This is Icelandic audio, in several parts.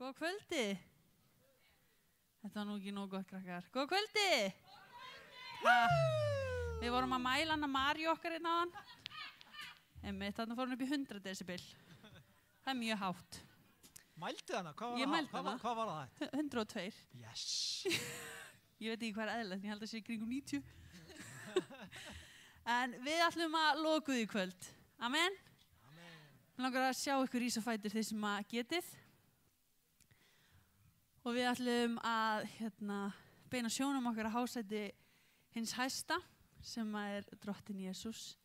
Góða kvöldi. Þetta var nú ekki nógu gott, krakkar. Góða kvöldi. Við vorum að mæla hana Maríu okkar einn áðan. Þarna fór hún upp í 100 decibel. Það er mjög hátt. Mældi hana? Hvað var það? 102. Yes. Ég veit ekki hvað er eðlilegt, ég held að sé kringum 90. En við ætlum að loka því í kvöld. Amen. Við langar að sjá ykkur rísa á fætur þeir sem að getið. Og við ætlum að beina sjónum okkar að hásæti hins hæsta sem er drottinn Jesús.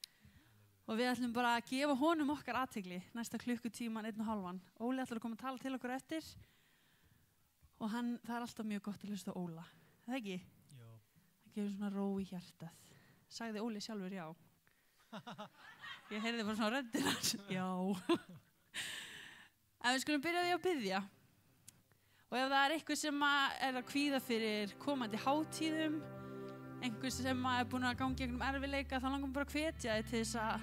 Og við ætlum bara að gefa honum okkar athygli næsta klukkutíman 1,5. Óli ætlar að koma að tala til okkur eftir. Og það er alltaf mjög gott að hlusta á Óla. Er það ekki? Jó. Það gefur svona ró í hjartað. Sagði Óli sjálfur já. Ég heyrði bara svona röddina. Já. En við skulum byrja því að biðja. Og ef það er eitthvað sem er að kvíða fyrir komandi hátíðum, einhver sem er búin að ganga gegnum erfiðleika, þá langar við bara að hvetja þig til þess að,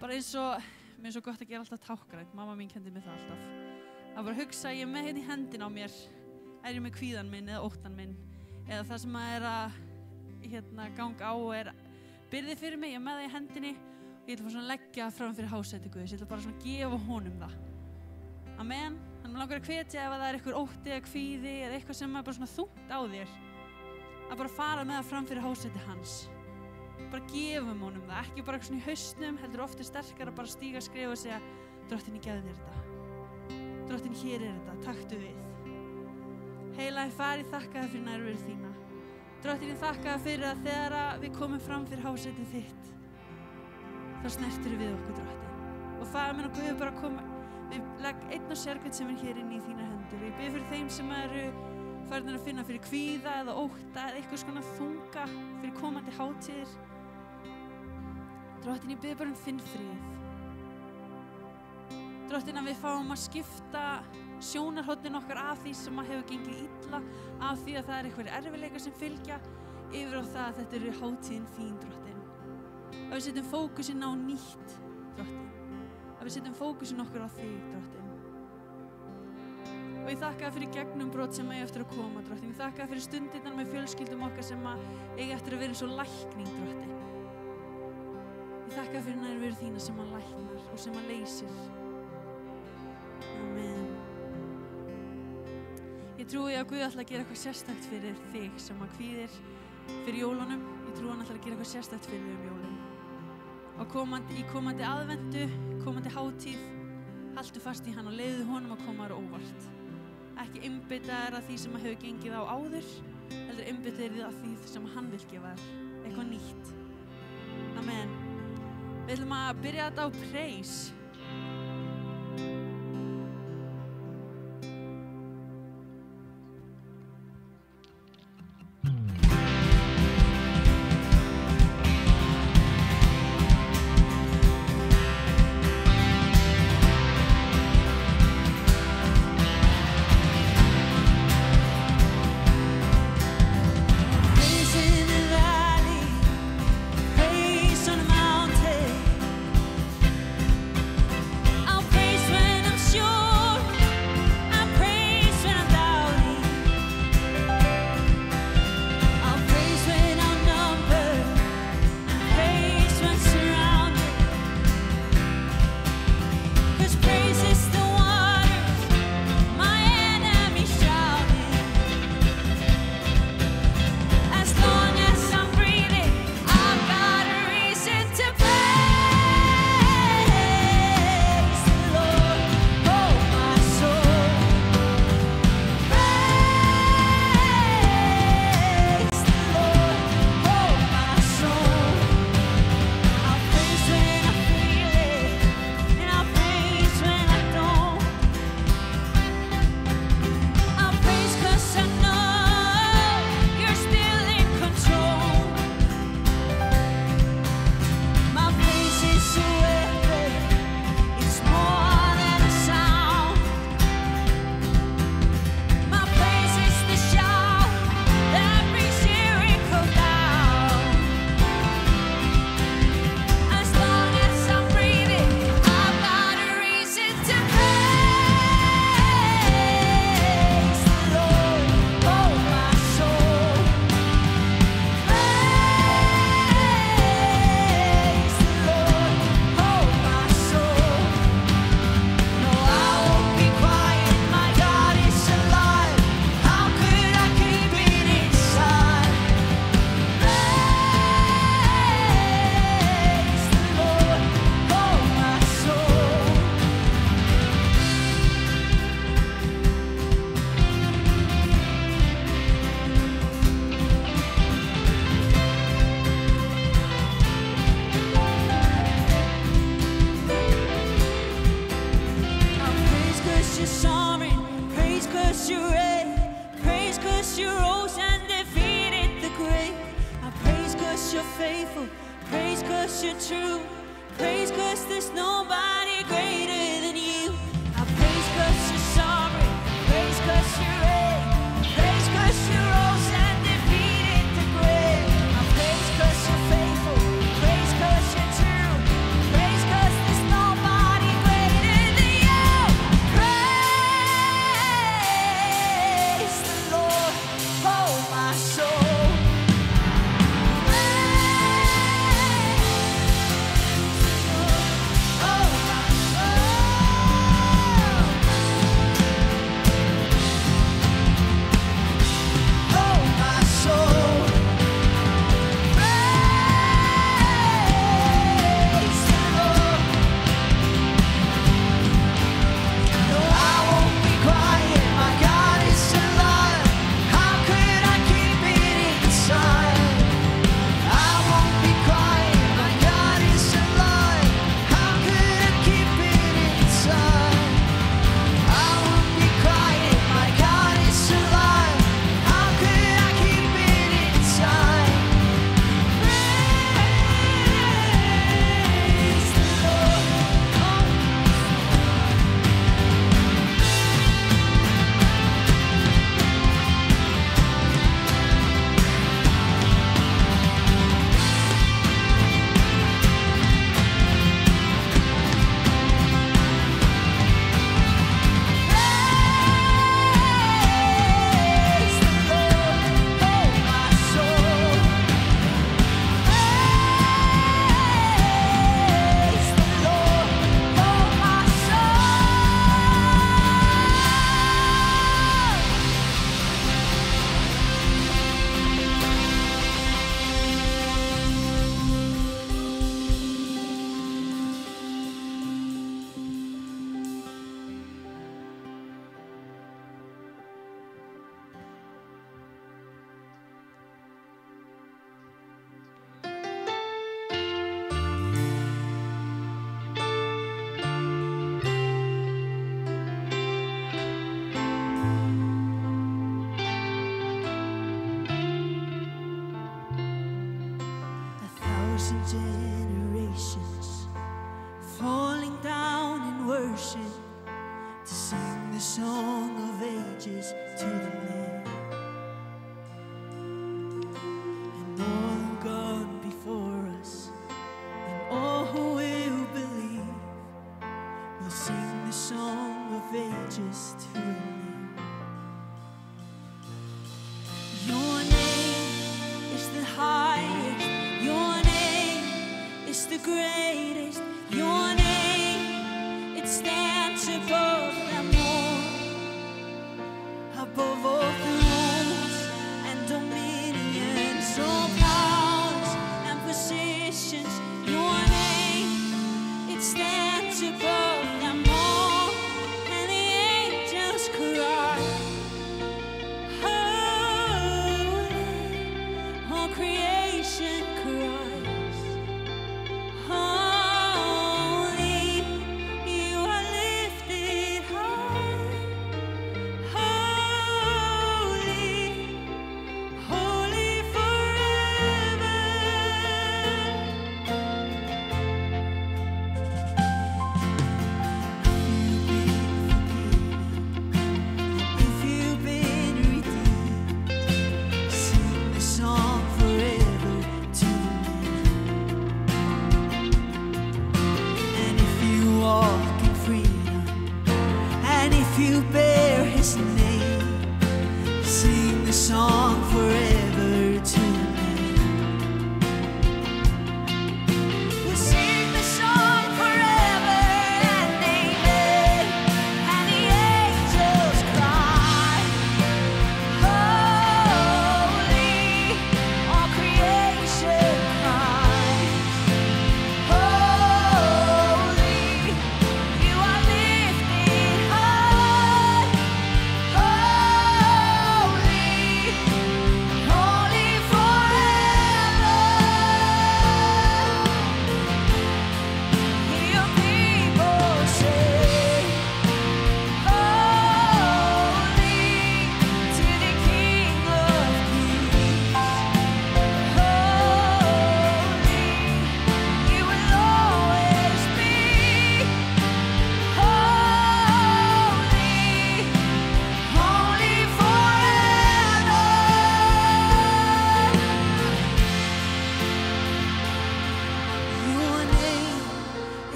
bara eins og, mér er svo gott að gera alltaf tákgrænt, mamma mín kenndi mér það alltaf, að bara hugsa ég með hérna í hendina á mér, er ég með kvíðan minn eða óttan minn, eða það sem er að ganga á og er byrði fyrir mig, ég er með það í hendinni og ég ætla bara svona að leggja fram fyrir hásæti Guðs, ég ætla bara svona að gefa honum það. Amen. Þannig að langar að hvetja ef það er eitthvað ótti eða kvíði eða eitthvað sem er bara svona þungt á þér, að bara fara með það fram fyrir hásæti hans. Bara gefum honum það, ekki bara svona í hausnum, heldur oft er sterkar að bara stíga, skrifa og segja Drottinn, ég gefði þér þetta. Drottinn, hér er þetta, taktu við. Heilagi Faðir, þakka þér fyrir nærveru þína. Drottinn, ég þakka þér fyrir að þegar við komum fram fyrir hásæti þitt, þá snertir við okkur, Drottinn. Og Faðir minn og Guð bara koma, við legg einn og sérkvæmt sem er hér inn í þína hendur. Við bið fyrir þeim sem eru farin að finna fyrir kvíða eða ótta eða eitthvað svona þunga fyrir komandi hátíðir. Drottinn, ég bið bara þinn frið. Drottinn, að við fáum að skipta sjónarhornin okkar af því sem hefur gengið illa, af því að það er eitthvað erfiðleikar sem fylgja, yfir á það að þetta eru hátíðin þín, Drottinn. Að við setjum fókusinn á nýtt, Drottinn. Að við setjum fókusin okkur á þig, Drottinn. Og ég þakka þér fyrir gegnumbrot sem eiga eftir að koma, Drottinn. Ég þakka þér fyrir stundirnar með fjölskyldum okkar sem eiga eftir að vera eins og lækning, Drottinn. Ég þakka þér fyrir nærveru þína sem að læknar og sem að leysir. Amen. Ég trúi að Guð ætla að gera eitthvað sérstakt fyrir þig sem að kvíðir fyrir jólunum. Ég trúi hann ætla að gera eitthvað sérstakt fyrir þig jólunum. Og í komandi aðventu, komandi hátíð, haltu fast í hann og leiðu honum að koma þér óvart. Ekki einbeita þér að því sem hefur gengið á áður, heldur einbeita þér að því sem hann vil gefa þér, eitthvað nýtt. Amen. Við ætlum að byrja þetta á praise. Praise when faithful. Praise 'cause you're true. Praise 'cause there's nobody greater than you. I praise 'cause you're sovereign. Praise 'cause you reign. Praise 'cause you rose and defeated the grave. I praise 'cause you're faithful. Praise 'cause you're true. Praise 'cause there's nobody greater than you. Praise the Lord, oh my soul. Generations falling down in worship to sing the song of ages to the Lamb. And all who gone before us and all who will believe will sing the song of ages to the Lamb. Your name is the highest. Your name is the greatest. Your name, it stands above them all, above all thrones and dominions, all powers and positions. Your name, it stands above them all, and the angels cry, holy, all creation cries, holy, you are lifted high, holy, holy forever. If you've been redeemed, sing the song forever.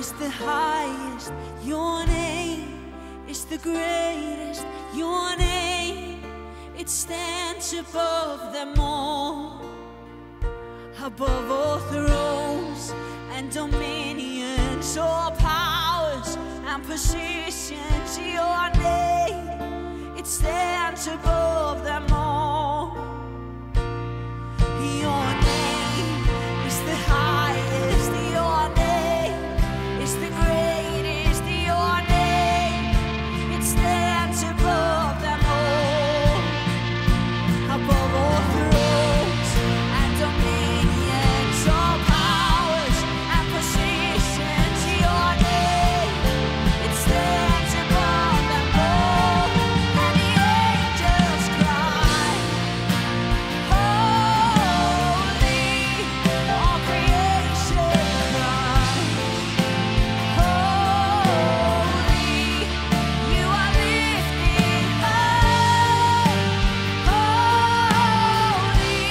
is the highest, your name is the greatest, your name, it stands above them all. Above all thrones and dominions, all powers and positions, your name, it stands above them all. Your name is the highest, your name is the greatest, your name, it stands above them all. Above all thrones and dominions, all powers and positions, your name, it stands above them all. And the angels cry, holy, all creation cries, holy, you are lifted high, holy,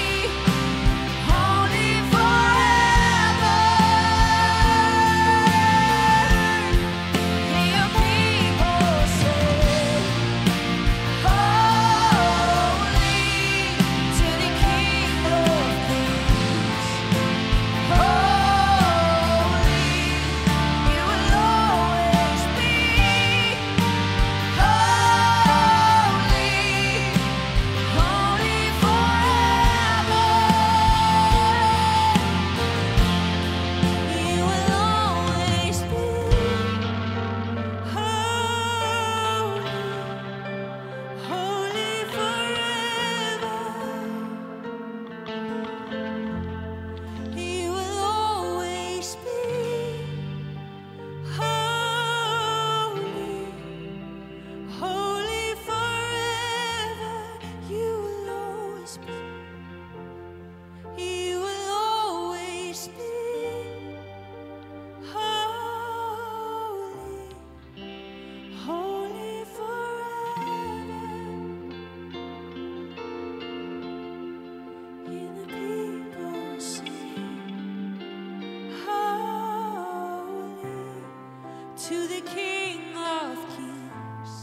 holy forever. Hear your people say, holy to the King of Kings. Holy, you will always be. Holy, holy forever. You will always be. Holy, holy forever. You will always be. Holy, holy forever. You will always be. You will always be. Holy, holy forever. Hear the people sing, holy to the King of Kings.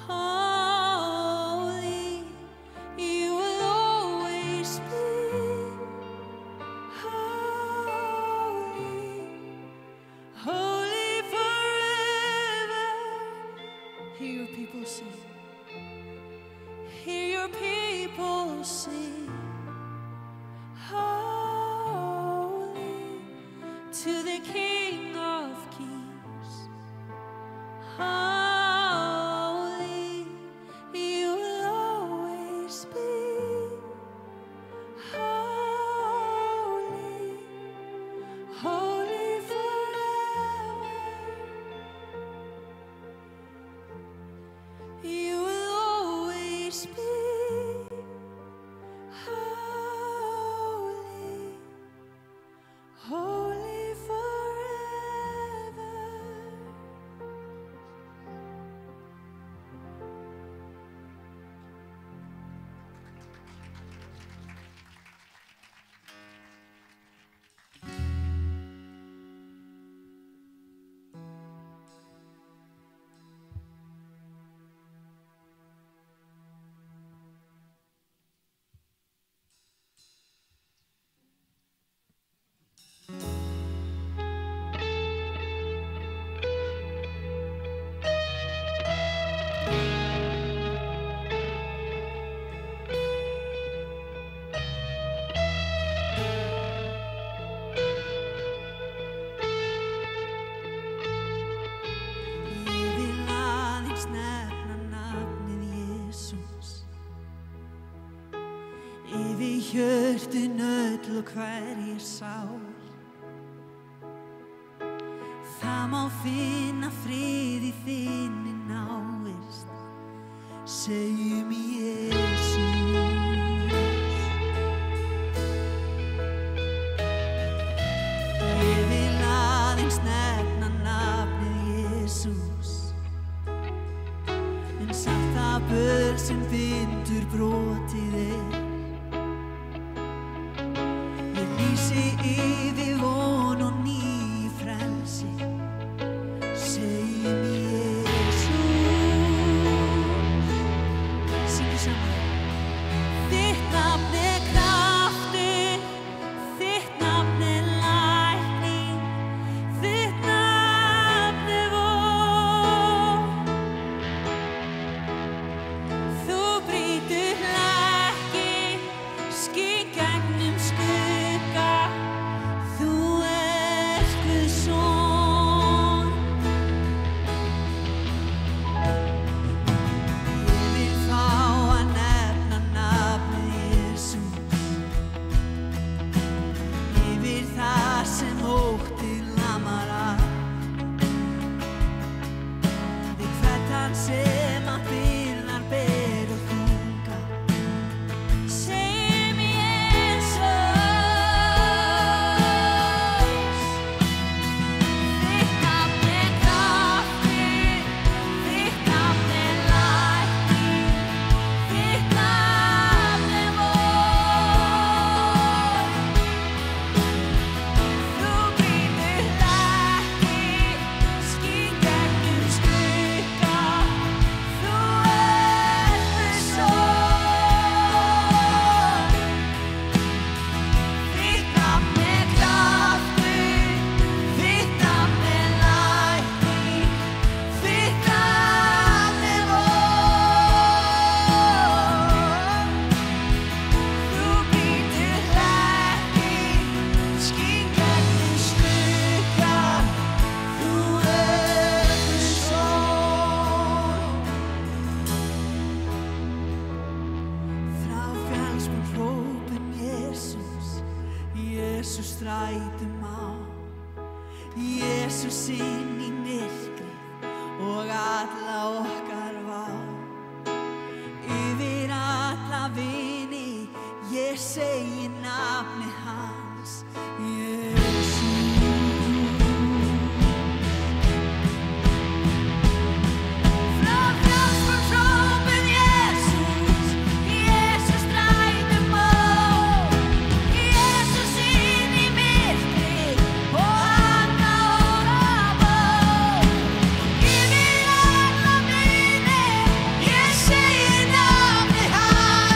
Holy, you will always be. Holy, holy forever. Hear your people sing. Hear your people sing. Holy to the King of Kings. Holy, you will always be. Holy, holy forever. You will always be. Holy, holy forever. Ég vil aðeins nefna nafnið Jesús yfir hjörtun öll og hverjir sál. Það má finna frið í þinni návist, segjum Jesús. Ég vil aðeins nefna nafnið Jesús, en samt það böl sem bindur brotið Ég lýsi yfir von og nýju frelsi. sig, segjum Jesús. Syngjum saman. Þitt nafn kraftur, þitt nafn lækning, þitt nafn von. Þú brýtur hlekki, skín gegnum skugga, þú ert Guðs son. Ég vil fá að nefna nafnið Jesús yfir það sem óttinn lamar af. Við hvern þann sem að byrðar ber og þunga, segjum Jesús. Þitt nafn kraftur, þitt nafn lækning, þitt nafn von. Þú brýtur hlekki, skín gegnum skugga, þú ert Guðs son. Þitt nafn kraftur, þitt nafn lækning, þitt nafn von. Þú brýtur hlekki, skín gegnum skugga, þú ert Guðs son. Frá fjallsbrún hrópum Jesús, Jesús strætum á, Jesús inn í myrkrið og alla okkar vá. Yfir alla vini, ég segi nafnið hans, Jesús. Frá fjallsbrún hrópum Jesús, Jesús strætum á, Jesús inn í myrkrið og alla okkar vá. Yfir alla vini, ég segi nafnið hans,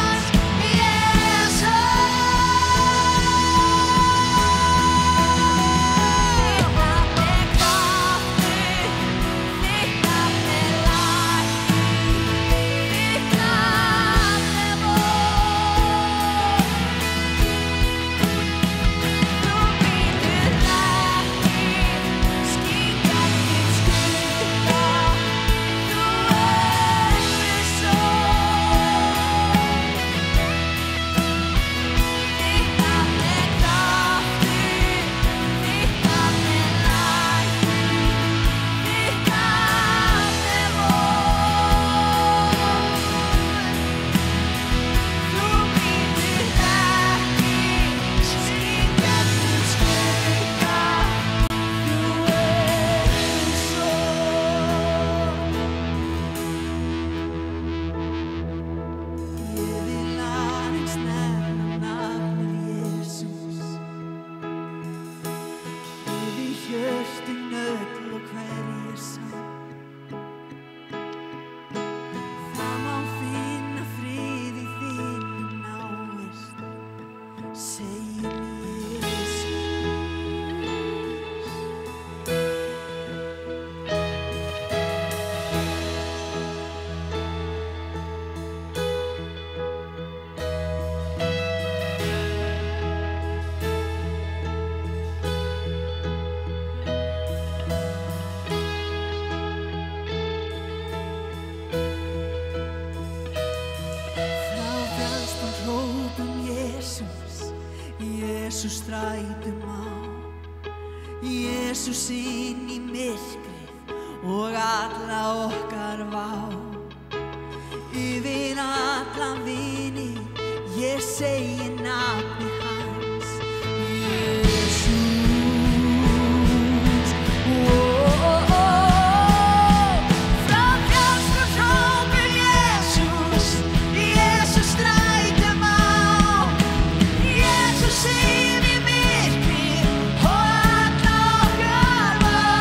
Jesús strætum á, Jesús inn í myrkrið og alla okkar vá. Yfir alla vini, ég segi nafnið hans, Jesús. Frá fjallsbrún hrópum Jesús, Jesús strætum á, Jesús inn í myrkrið og alla okkar vá.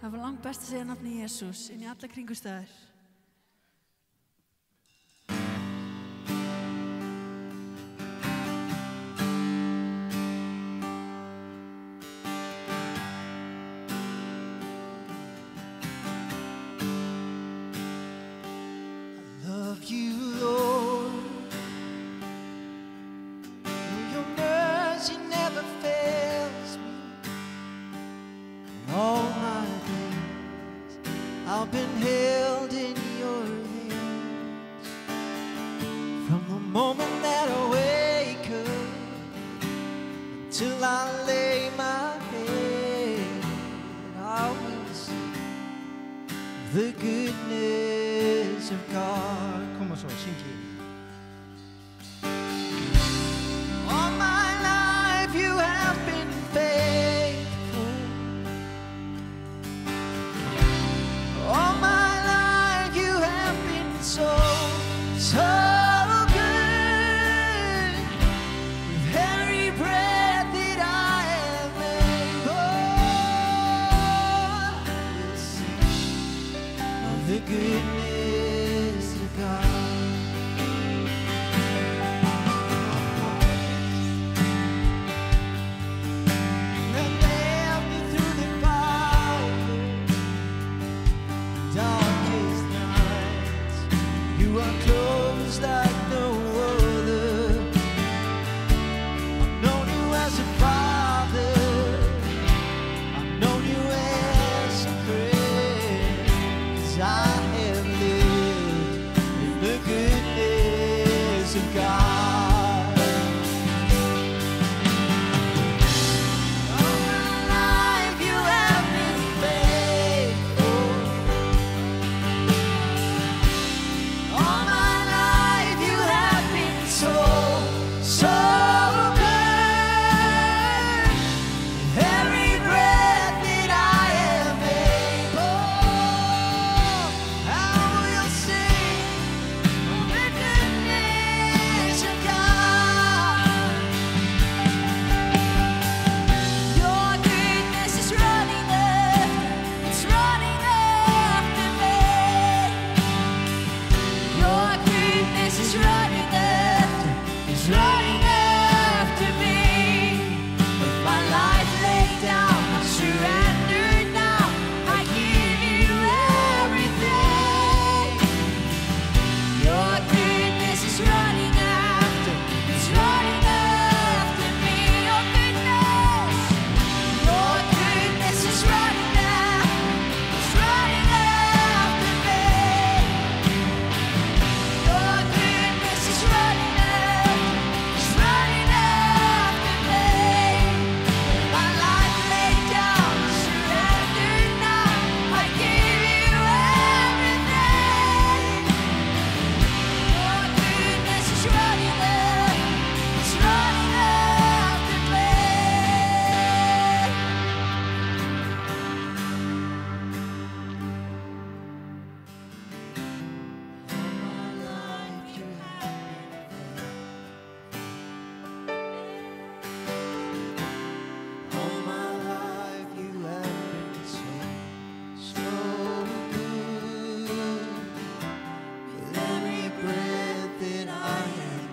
Það var langt best að segja nafni Jesús inn í alla kringumstæður. I've been held in your hands from the moment that I wake up until I lay my head. I will sing the goodness of God. Kom maar zo, zing je. All my life you have been faithful. All my life you have been so good. With every breath that I am able, we'll sing of the goodness of God. And led me through the fire, darkest nights. You are close like no other. I've known you as a father. I've known you as a friend. 'Cause I have lived in the goodness of God. All my life you have been faithful. All my life you have been so good. Every breath that I am able, I will sing of the goodness of God. Your goodness is running after, it's running after me. Your goodness is running after, it's running after me. With my life laid down, I surrender now. I give you everything. Your goodness is running after, it's running after me. Your goodness is running after, it's running after me. Your goodness is running after, it's running after me. My life laid down, I surrender now. I give you everything. Your goodness is running after, it's running after me. All my life you have been so good. With every breath that I am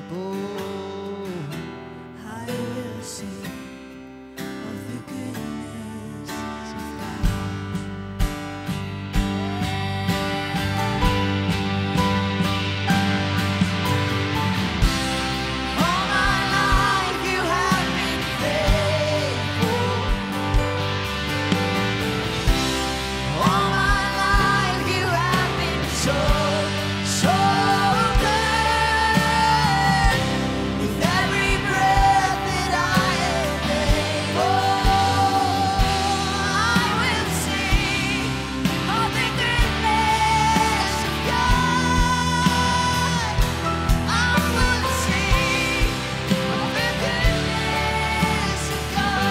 able, I will sing of the goodness of God. All my life you have been faithful. All my life you have been so good. With every breath that I am able, I will sing of the goodness of God. I will sing of the goodness of God.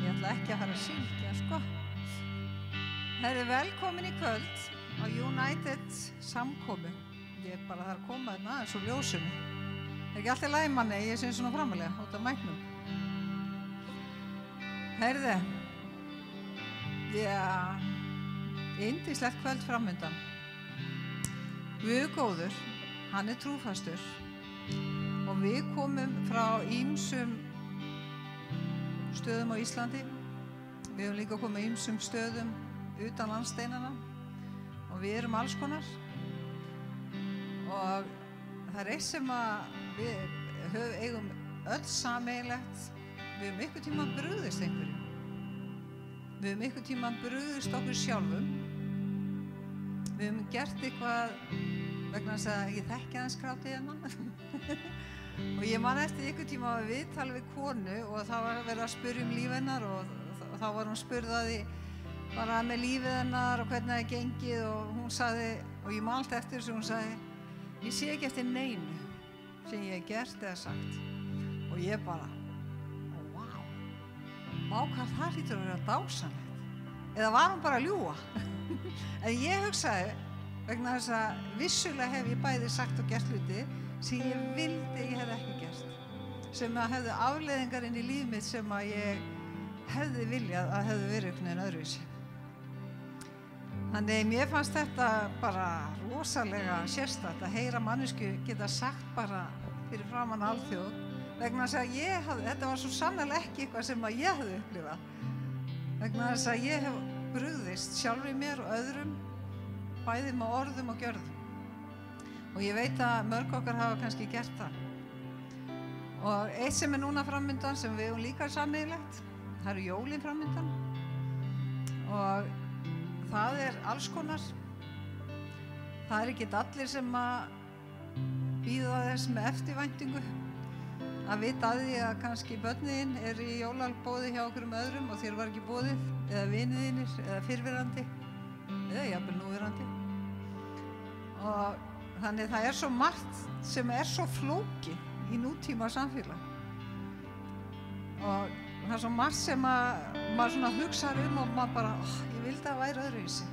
Ég ætla ekki að fara að syngja, sko. Herri, velkomin í kvöld á United samkomu. Ég er bara þar að koma þarna aðeins úr ljósinu. Ekki allt í lagi manni, ég sé svona framalega út af mæknum. Herði, yndislegt kvöld framundan. Guð góður, hann er trúfastur og við komum frá ýmsum stöðum á Íslandi. Við höfum líka komið ýmsum stöðum utan landsteinana og við erum alls konar og það er eitt sem að við eigum öll sameiginlegt. Við höfum einhvern tímann brugðist einhverjum. Við höfum einhvern tímann brugðist okkur sjálfum. Við höfum gert eitthvað vegna þess að ég þekki aðeins krátið hérna og ég man eftir einhvern tíma að viðtal við konu og það var verið að spyrja líf hennar og þá var hún spurð að því bara með lífið hennar og hvernig það gengið og hún sagði, og ég man alltaf eftir þessu, hún sagði, ég sé ekki eftir neinu sem ég hef gert eða sagt. Og ég bara, vá, hvað það hlýtur að vera dásamlegt. Eða var hún bara að ljúga? En ég hugsaði, vegna þess að vissulega hef ég bæði sagt og gert hluti sem ég vildi ég hef ekki gert. Sem að hefðu afleiðingar inn í líf mitt sem að ég hefði viljað að hefðu verið einhvern veginn öðruvísi. Þannig mér fannst þetta bara rosalega sérstakt að heyra mannesku geta sagt bara fyrir framan alþjóð vegna þess að þetta var svo sannarlega ekki eitthvað sem að ég hefði upplifað. Vegna þess að ég hef brugðist sjálfri mér og öðrum bæði með orðum og gjörðum. Og ég veit að mörg okkar hafa kannski gert það. Og eitt sem núna framundan sem við höfum líka sameiginlegt, það eru jólin framundan og það er alls konar. Það er ekki allir sem að bíða þess með eftirvæntingu að vita að því að kannski börnin er í jólalboði hjá okkur öðrum og þér var ekki boðið eða vinir þínir eða fyrrverandi eða jafnvel núverandi. Og þannig það er svo margt sem er svo flókið í nútíma samfélag og það er svo margt sem að maður svona hugsar og maður bara, ég vildi að væri öðruvísi.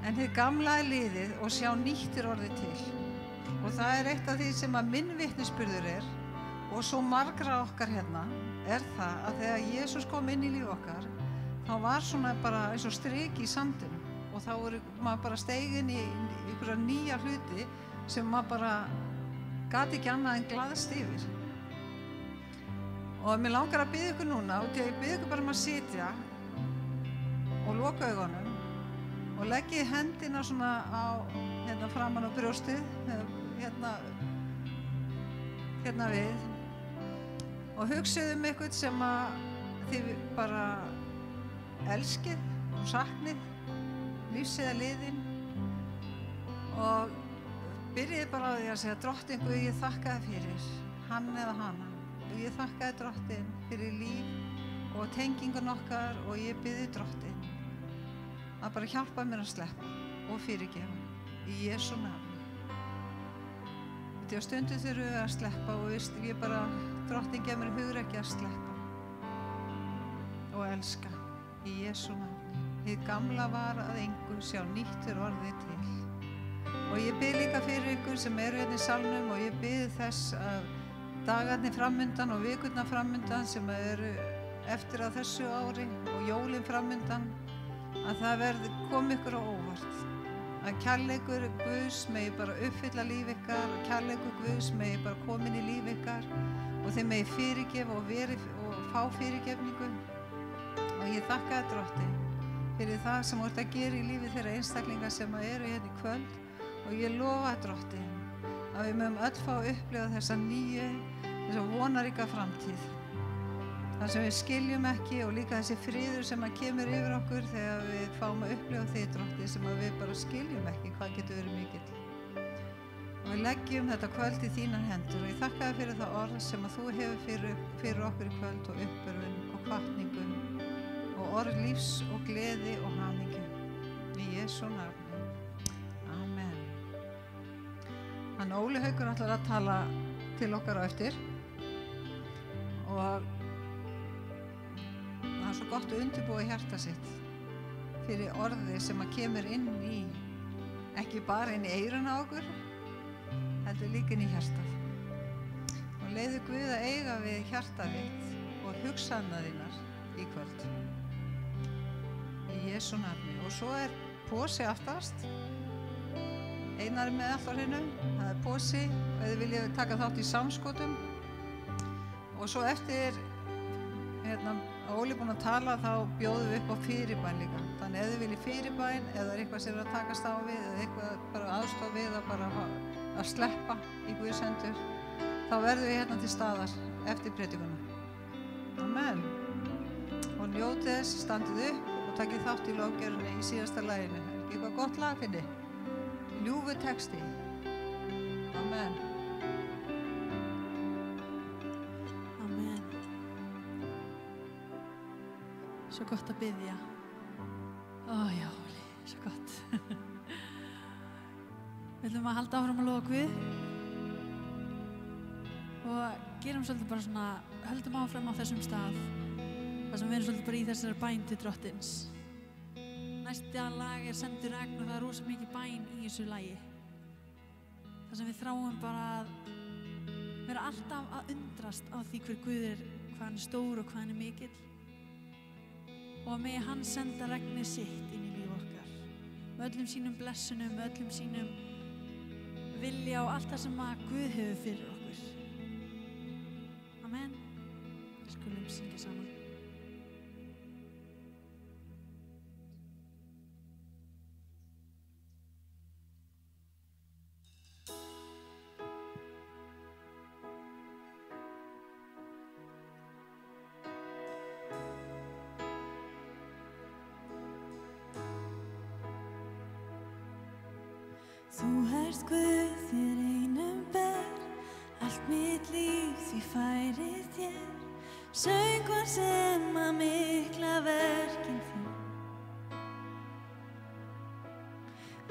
En hið gamla er liðið og sjá nýtt er orðið til. Og það er eitt af því sem að minn vitnisburður er og svo margra okkar hérna er það að þegar Jesús kom inn í líf okkar þá var svona bara eins og strik í sandinum og þá voru maður bara steiginn í einhverja nýja hluti sem maður bara gat ekki annað en glaðst yfir. Og mér langar að biðja ykkur núna og ég biðja ykkur bara að sitja og loka augunum og leggja hendina svona á hérna framan á brjóstið hérna við og hugsið einhvern sem að þið bara elskið og saknið lífsið að liðin og byrjið bara á því að segja Drottinn Guð, ég þakka þér fyrir hann eða hana og ég þakka þér Drottinn fyrir líf og tengingun okkar og ég biðji Drottinn að bara hjálpa mér að sleppa og fyrirgefa í Jesú nafni. Því að stundu þurfum við að sleppa og ég bara, Drottinn gef mér hugrekki að sleppa og elska í Jesú nafni. Hið gamla var að engu, sjá nýtt er orðið til. Og ég bið líka fyrir ykkur sem eru hérna í salnum og ég bið þess að dagarnir framundan og vikurnar framundan sem eru eftir að þessu ári og jólin framundan að það komi ykkur á óvart. Að kærleikur Guðs megi bara uppfylla líf ykkar og kærleikur Guðs megi bara komin í líf ykkar og þið megi fyrirgefa og fá fyrirgefningu. Og ég þakka þér Drottinn fyrir það sem þú ert að gera í lífi þeirra einstaklinga sem eru hérna í kvöld og ég lofa Drottinn að við mögum öll fá að upplifa þessa vonaríka framtíð. Það sem við skiljum ekki og líka þessi friður sem að kemur yfir okkur þegar við fáum að upplifa þig Drottinn sem að við bara skiljum ekki hvað getur verið mikill. Og við leggjum þetta kvöld í þínar hendur og ég þakka þér fyrir það orð sem að þú hefur fyrir okkur í kvöld og uppörfun og hvatningu og orð lífs og gleði og hamingju. Í Jesú nafni. Amen. Hann Óli Haukur ætlar að tala til okkar á eftir og það er svo gott að undirbúa hjarta sitt fyrir orði sem að kemur inn í, ekki bara inn í eyrun á okkur, heldur líka inn í hjartað. Og leiðu Guð að eiga við hjartað þitt og hugsanirnar þínar í kvöld. Í Jesú nafni. Og svo posi aftast. Einar með allt á hreinu. Það posi og þið viljið taka þátt í samskotum. Og svo eftir Óli búinn að tala þá bjóðum við upp á fyrirbæn líka. Þannig ef þið viljið fyrirbæn eða eitthvað sem að takast á við eða eitthvað bara aðstoð við að bara að sleppa í Guðs hendur, þá verðum við til staðar eftir predikuna. Amen. Og njótið þess, standið upp og takið þátt í lofgjörunni í síðasta laginu. Er ekki eitthvað gott lag fyrir? Ljúfu texti. Amen. Svo gott að biðja. Já, Óli, svo gott. Við ætlum að halda áfram að lofa Guð og gerum svolítið bara svona, höldum áfram á þessum stað þar sem við erum svolítið bara í þessari bæn til Drottins. Næsta lag Sendu regn og það rosa mikið bæn í þessu lagi. Þar sem við þráum bara að vera alltaf að undrast á því hver Guð hvað hann stór og hvað hann mikill. Og að megi hann senda regnið sitt inn í líf okkar með öllum sínum blessunum, með öllum sínum vilja og allt það sem að Guð hefur fyrir okkur. Amen. Við skulum syngja saman. Þú ert Guð þér einum ber, allt mitt líf því færið þér, söngvar sem að mikla verkin þín.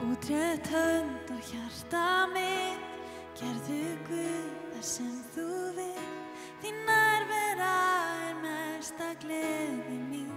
Útrétt hönd og hjarta mitt, gerðu Guð það sem þú vill, því nærvera mesta gleði mín.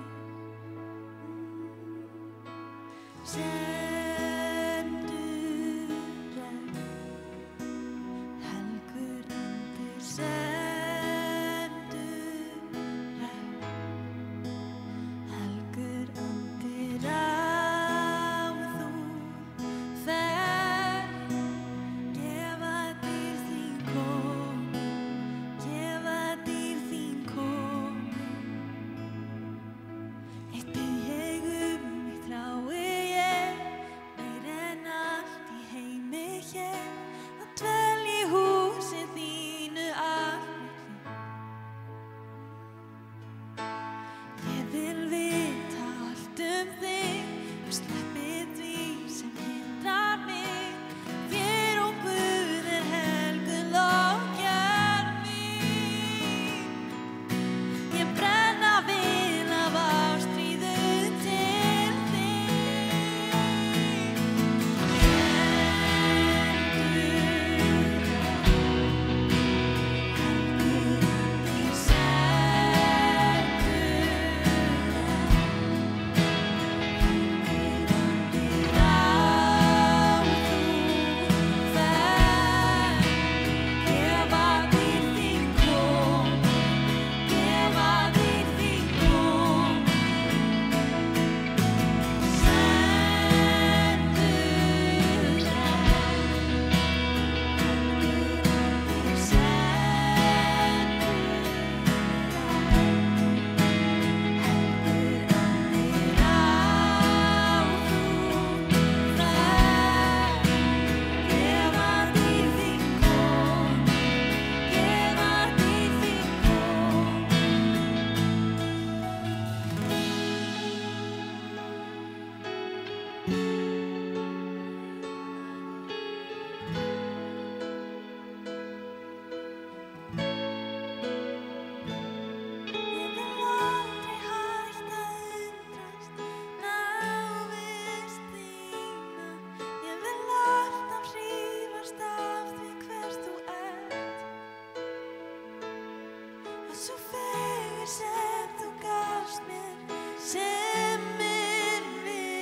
sem þú gafst mér sem er við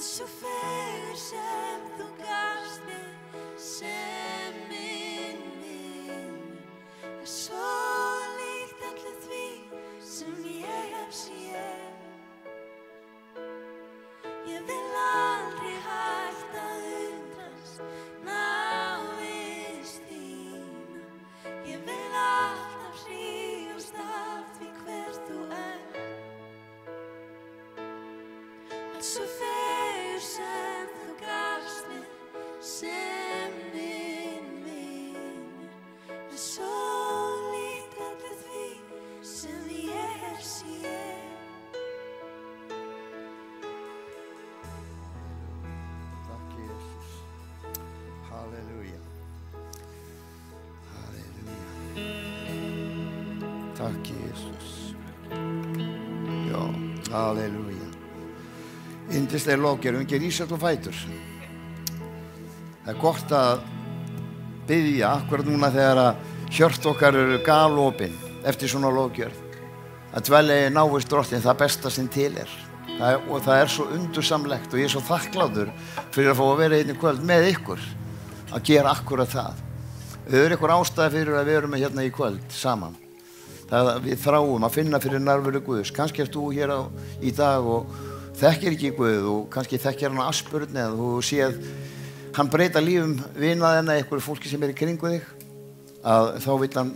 Svo fegur sem þú gafst mér sem minn er svo líkt öllu því sem ég hef séð. Ég vil aldrei hætta að undrast návist þína. Ég vil alltaf hrífast af því hver þú ert. Svo fegur sem þú gafst mér sem minn er svo líkt öllu því sem ég hef séð. Takk Jesus. Halleluja. Halleluja. Takk Jesus. Já, halleluja. Yndislega lofgjörð, ekki rísast og fætur. Það gott að biðja akkurat núna þegar að hjört okkar eru galopin eftir svona lofgjörð. Að dvelja í návist Drottins, það besta sem til og það svo undursamlegt og ég svo þakklátur fyrir að fá að vera í kvöld með ykkur að gera akkurat það. Við ykkur ástæði fyrir að við erum hérna í kvöld saman. Við þráum að finna fyrir nærveru Guðs. Kannski ert þú hér í dag og þekkir ekki Guð og kannski þekkir hann Asbjörn eða þú séð hann breyta lífum vinaðina ykkur fólki sem í kringu þig, að þá vill hann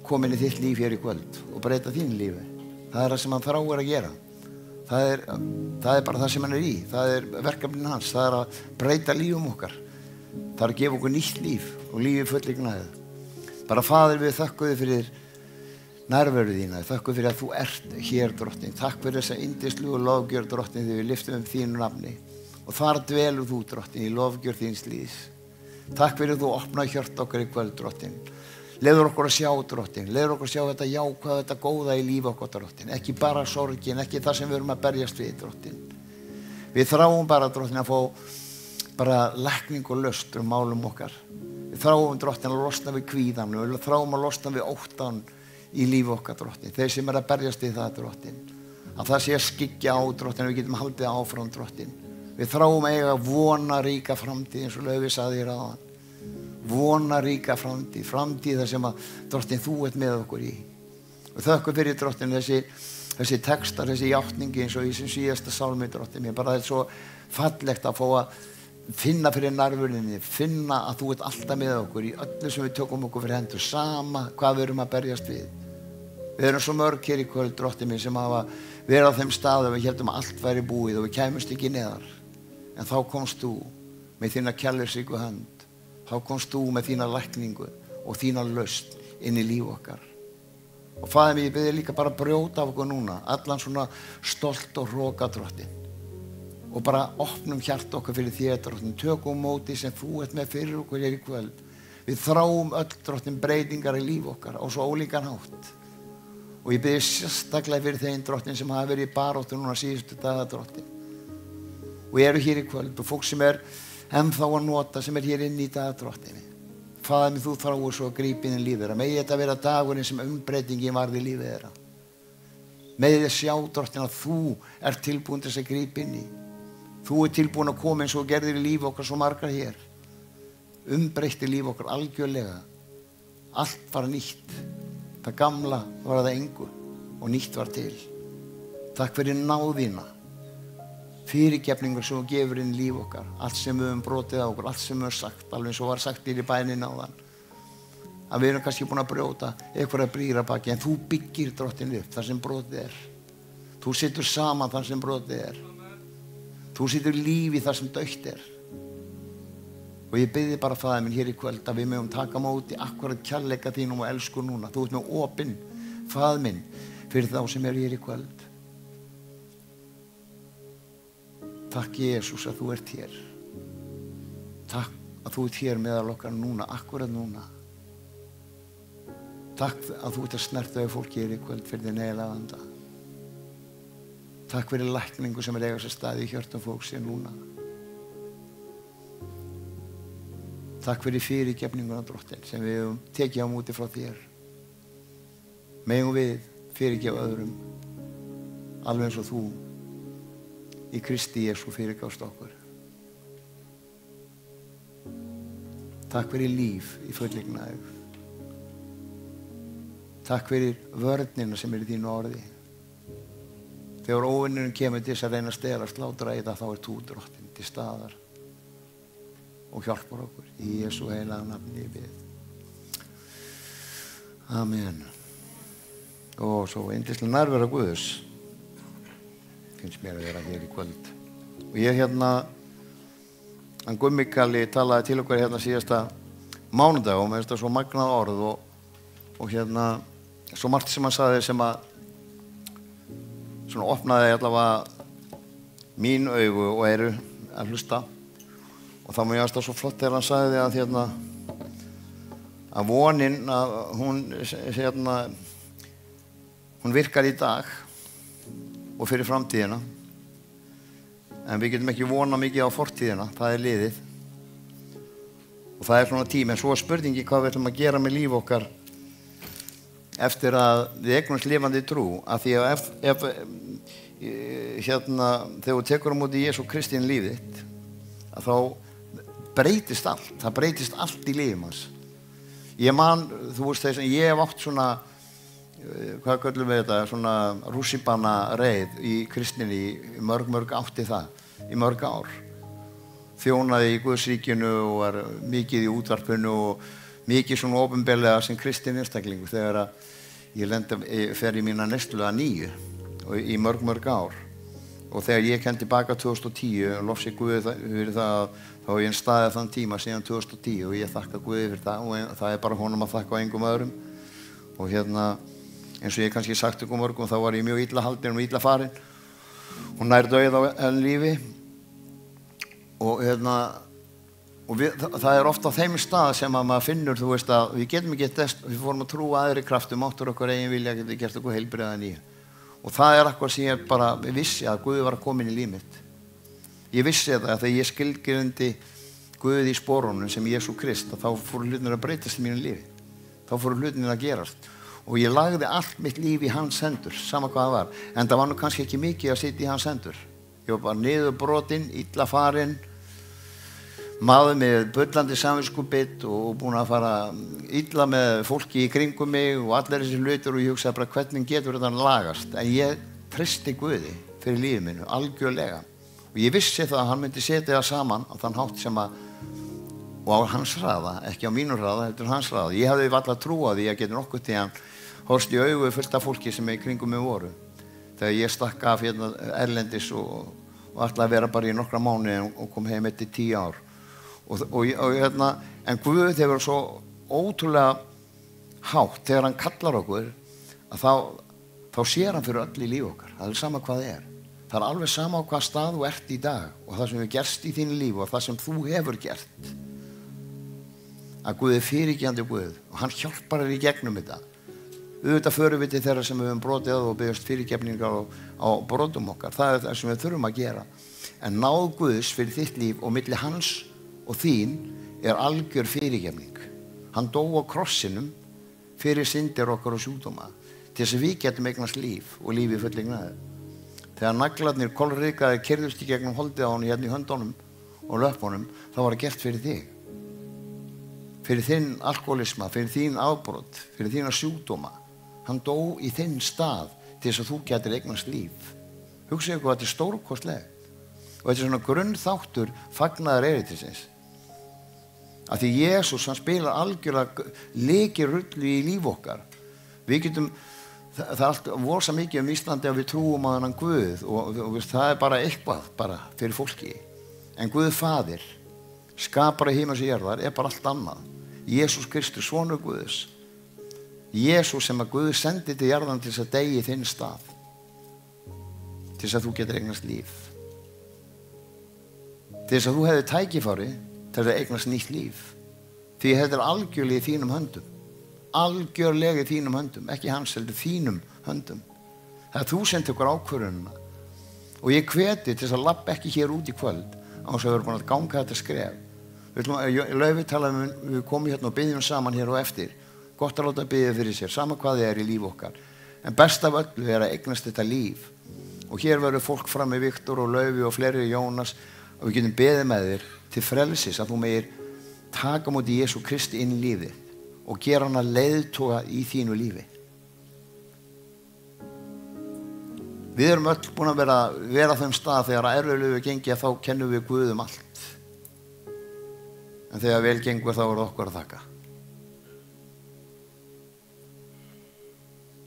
koma inn í þitt líf hér í kvöld og breyta þín lífi. Það það sem hann þráir að gera. Það er bara það sem hann í. Það verkefnin hans. Það að breyta lífum okkar. Það að gefa okkur nýtt líf og lífi full í gnægð. Bara Faðir, við þökkum þig fyrir nærveru þína. Þökkum fyrir að þú ert hér, Drottinn. Takk fyrir þessa yndislegu lofgjörð, Drottinn, þegar við lyftum þínu nafni. Og þar dvelur þú, Drottinn, í lofgjörð þíns lífs. Takk fyrir að þú opnaði hjört okkar í kvöld, Drottinn. Leyfðu okkur að sjá, Drottinn. Leyfðu okkur að sjá þetta jákvæða, þetta góða í lífi okkar, Drottinn. Ekki bara sorgin, ekki það sem við erum að berjast við, Drottinn. Við þráum bara, Drottinn, að fá bara lækning og lausn málum okkar. Við þráum, Drottinn, að losna við kvíðan. Við þráum að losna við óttan í lífi okkar, Drottinn. Þeir sem að berjast við það, Drottinn. Að það sé að skyggja á, Drottinn, við getum haldið áfram, Drottinn. Við þráum að eiga vona ríka framtíð eins og Laufey sagði hér áðan. Vona ríka framtíð þar sem að Drottinn þú ert með okkur í. Og þökkum fyrir, Drottinn, þessi textar, þessi játningi eins og í sem síðasta sálmi, Drottinn. Mér bara þetta svo fallegt að fá að finna fyrir nærveruninni, finna að þú ert alltaf með okkur í öllu sem við tökum okkur fyrir hendur, sama hvað við erum að berjast við. Við erum svo mörg hér í kvöld, Drottinn minn, sem hafa verið á þeim stað að við heldum að allt væri búið og við kæmumst ekki neðar. En þá komst þú með þína kærleiksríku hönd. Þá komst þú með þína lækningu og þína lausn inn í líf okkar. Og Faðir minn, ég bið þig líka bara að brjóta af okkur núna, allan svona stolt og hroka, Drottinn. Og bara opnum hjart okkar fyrir þér, Drottinn. Tökum móti sem þú ert með fyrir okkur hér í kvöld. Við þráum öll, Drottinn, breytingar í líf okkar á svo ólíkan hátt. Og ég bið þig sérstaklega fyrir þeim, Drottinn, sem hafa verið í baráttu núna síðustu daga, Drottinn. Og eru hér í kvöld og fólk sem ennþá að nota, sem hér inn í dag, Drottinn. Faðir minn, þú þráir svo að grípa inn í lífið þeirra. Megi þetta vera dagurinn sem umbreytingin varð í lífið þeirra. Megi þið sjá, Drottinn, að þú ert tilbúin til þess að grípa inn í. Þú tilbúin að koma eins og gerðir í lífi okkar svo margar hér. Umbreytti líf okkar algjörlega. Allt var nýtt. Það gamla var það engu og nýtt var til. Takk fyrir náðina. Fyrirgefningur sem þú gefur inn í líf okkar, allt sem við höfum brotið á okkur, allt sem við höfum sagt, alveg eins og var sagt í bænin áðan, að við erum kannski búin að brjóta eitthvað brýra baki, en þú byggir, Drottinn, upp þar sem brotið þú setur saman þar sem brotið þú setur líf í þar sem dautt og ég bið þig bara, Faðir minn, hér í kvöld að við mögum taka móti akkurat kærleika þínum og elsku núna. Þú ert með opinn, Faðir minn, fyrir þá sem eru hér í kvöld. Takk, Jesús, að þú ert hér. Takk að þú ert hér meðal okkar núna, akkurat núna. Takk að þú ert að snerta við fólki hér í kvöld fyrir þinn heilaga anda. Takk fyrir lækningu sem eiga sér stað í hjörtum fólks hér núna. Takk fyrir fyrirgefninguna, Drottinn, sem við höfum tekið á móti frá þér. Megum við fyrirgefa öðrum, alveg eins og þú í Kristi Jesú fyrirgást okkur. Takk fyrir líf í fullingnaðu. Takk fyrir vörnina sem í þínu orði. Þegar óvinnurinn kemur til þess að reyna að stela, slátra í það, þá þú, Drottinn, til staðar og hjálpar okkur. Í Jesú heilaga nafni ég bið. Amen. Og svo yndislega nærvera Guðs. Finnst mér að vera hér í kvöld. Og ég hann Gummi Kalli talaði til okkur síðasta mánudag og með þetta svo magnað orð og svo margt sem hann sagði sem að svona opnaði allavega mín augu og eyru að hlusta og þá mér fannst það svo flott þegar hann sagði að vonin að hún hún virkar í dag og fyrir framtíðina, en við getum ekki vonað mikið á fortíðina, það liðið og það svona tími. En svo spurningi hvað við ætlum að gera með líf okkar eftir að við eignumst lifandi trú, af því að ef þegar þú tekur á móti Jesú Kristi inn lífið þitt, að þá breytist allt, það breytist allt í lífum hans. Ég man, þú veist þess að ég hef átt svona, hvað köllum við þetta, svona rússíbana reið í kristninni í mörg átti það, í mörg ár. Þjónaði í Guðsríkinu og var mikið í útvarpinu og mikið svona opinberlega sem kristinn einstaklingur þegar að ég fer í mína neyslu að nýju og í mörg ár. Og þegar ég kem tilbaka 2010, lofsi Guði fyrir það, þá hef ég staðið þann tíma síðan 2010 og ég þakka Guði fyrir það og það bara honum að þakka á engum öðrum. Og eins og ég kannski sagt ykkur mörgum, þá var ég mjög illa haldinn og illa farinn og nær dauða á lífi. Og það ofta á þeim stað sem að maður finnur, þú veist að við getum ekki við fórum að trúa aðri kraftum, áttur okkar eigin vilja, getum gert okkur heilbrigða nýja. Og það eitthvað sem ég bara vissi að Guði var að koma inn í líf mitt. Ég vissi það þegar ég skilgreindi Guði í sporunum sem Jesú Krist, að þá fóru hlutinir að breytast í mínu lífi. Þá fóru hlutinir að gerast. Og ég lagði allt mitt líf í hans hendur, sama hvað það var. En það var nú kannski ekki mikið að sitja í hans hendur. Ég var bara niðurbrotinn, illa farinn, maður með bullandi samviskubit og búinn að fara illa með fólki í kringum mig og allir þessi hlutir og ég hugsaði bara hvernig getur þetta lagast. En ég treysti Guði fyrir lífið mínu, algjörlega. Og ég vissi það að hann myndi setja það saman á þann hátt sem að, og á hans hraða, ekki á mínu hraða, heldur hans hraða. Ég hafði varla trúað því að geta nokkuð til hann horfst í augu fullt af fólki sem í kringum mig voru. Þegar ég stakk af erlendis og ætlaði að vera bara í nokkra mánuði og kom heim eftir 10 ár. En Guð hefur svo ótrúlega hátt þegar hann kallar okkur að þá sér hann fyrir öll í líf okkar. Það sama hvað það er. Það alveg sama á hvað stað þú ert í dag og það sem hefur gerst í þínu lífi og það sem þú hefur gert. Að Guð fyrirgefandi Guð og hann hjálpar þér í gegnum þetta. Auðvitað förum við til þeirra sem við höfum brotið og biðjast fyrirgefningar á brotum okkar. Það það sem við þurfum að gera. En náð Guðs fyrir þitt líf og milli hans og þín algjör fyrirgefning. Hann dó á krossinum fyrir syndir okkar og sjúkdóma til þess að við getum eignast líf og lífi fulli gnaði. Þegar naglarnir kolryðgaði keyrðust í gegnum holdið á hann hérna í höndunum og löpunum, þá var það gert fyrir þig. Fyrir þinn alkoholisma, fyrir þín afbrot, fyrir þína sjúkdóma. Hann dó í þinn stað til þess að þú getur eignast líf. Hugsaðu ykkur að þetta stórkostlegt. Og þetta svona grunnþáttur fagnaðar eritisins. Af því Jesús, hann spilar algjörlega lykilrullu í líf okkar. Við getum, það allt vosa mikið Íslandi að við trúum að hann Guð og það bara eitthvað bara fyrir fólki. En Guð Faðir, skapari himins og jarðar, bara allt annað. Jesús Kristus, sonur Guðs. Jesús sem að Guð sendi til jarðan til þess að deyja í þinn stað. Til þess að þú getur eignast líf. Til þess að þú hefur tækifæri til að eignast nýtt líf. Því þetta algjörlega í þínum höndum. Algjörlega í þínum höndum. Ekki hans, heldur þínum höndum. Það þú sem tekur ákvörðunina. Og ég hveti til þess að labba ekki hér út í kvöld á þess að við erum búin að ganga þetta skref. Laufi talaði við komum hérna og byggjum saman hér og eftir. Gott að láta biðja fyrir sér, sama hvað þið í líf okkar. En best af öllu að eignast þetta líf. Og hér verður fólk fram með Viktor og Laufi og fleiri Jónas og við getum beðið með þér til frelsis að þú megir taka móti Jesú Kristi inn í lífið og gera hann að leiðtoga í þínu lífi. Við erum öll búin að vera á þeim stað þegar erfiðlega gengi að þá kennum við Guð allt. En þegar vel gengur þá okkur að þakka.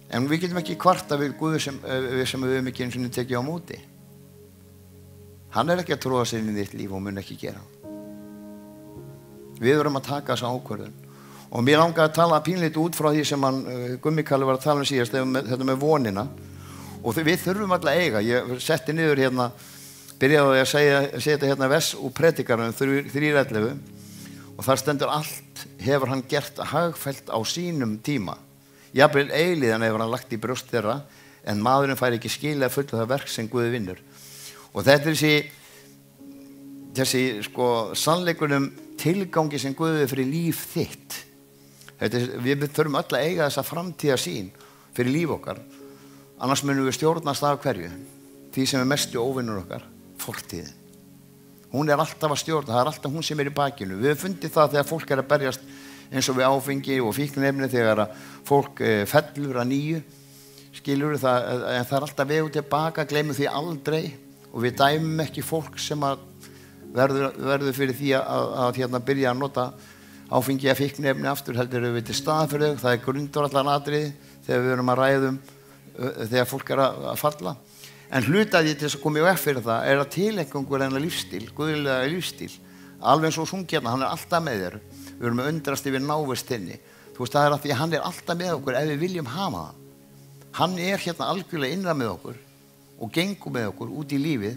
En við getum ekki kvarta við Guð sem við höfum ekki einu sinni tekið á móti. Hann ekki að tróða sér inn í þitt líf og mun ekki gera. Við verum að taka þessa ákvörðun. Og mér langaði að tala pínlítið út frá því sem Gummi Kalli var að tala síðast, þetta með vonina. Og við þurfum alltaf að eiga. Ég setti niður hérna, byrjaði að setja hérna vers úr Predikarinn 3:11 og þar stendur allt hefur hann gert hagfellt á sínum tíma. Jafnvel eilíðan hefur hann lagt í brjóst þeirra, en maðurinn fær ekki skilja fullt það verk sem Guð vinnur. Og þetta er þessi sko sannleikunum tilgangi sem Guð er fyrir líf þitt. Við þurfum öll að eiga þessa framtíðarsýn fyrir líf okkar, annars munum við stjórnast af hverju? Því sem er mestu óvinnur okkar, fortíðin. Hún er alltaf að stjórna, það er alltaf hún sem er í bakinu. Við höfum fundið það þegar fólk er að berjast eins og við áfengi og fíkniefni, þegar að fólk fellur að nýju, skilur það, en það er alltaf vegu tilbaka, gleymum því aldrei, og við dæmum ekki fólk sem að verður fyrir því að byrja að nota áfengi að fíkniefni aftur, heldur við til stað fyrir þau. Það er grundvallar atriði þegar við erum að ræðum þegar fólk er að falla. En hlutaði til þess að koma í veg fyrir það er að tileinka hennar lífstíl, guðlega lífstíl, alveg eins og sungjarna, hann er alltaf með þér. Við erum að undrast yfir návist henni. Þú veist, það er að því að hann er alltaf með okkur ef við viljum hafa það. Hann er hérna algjörlega innra með okkur og gengur með okkur út í lífið,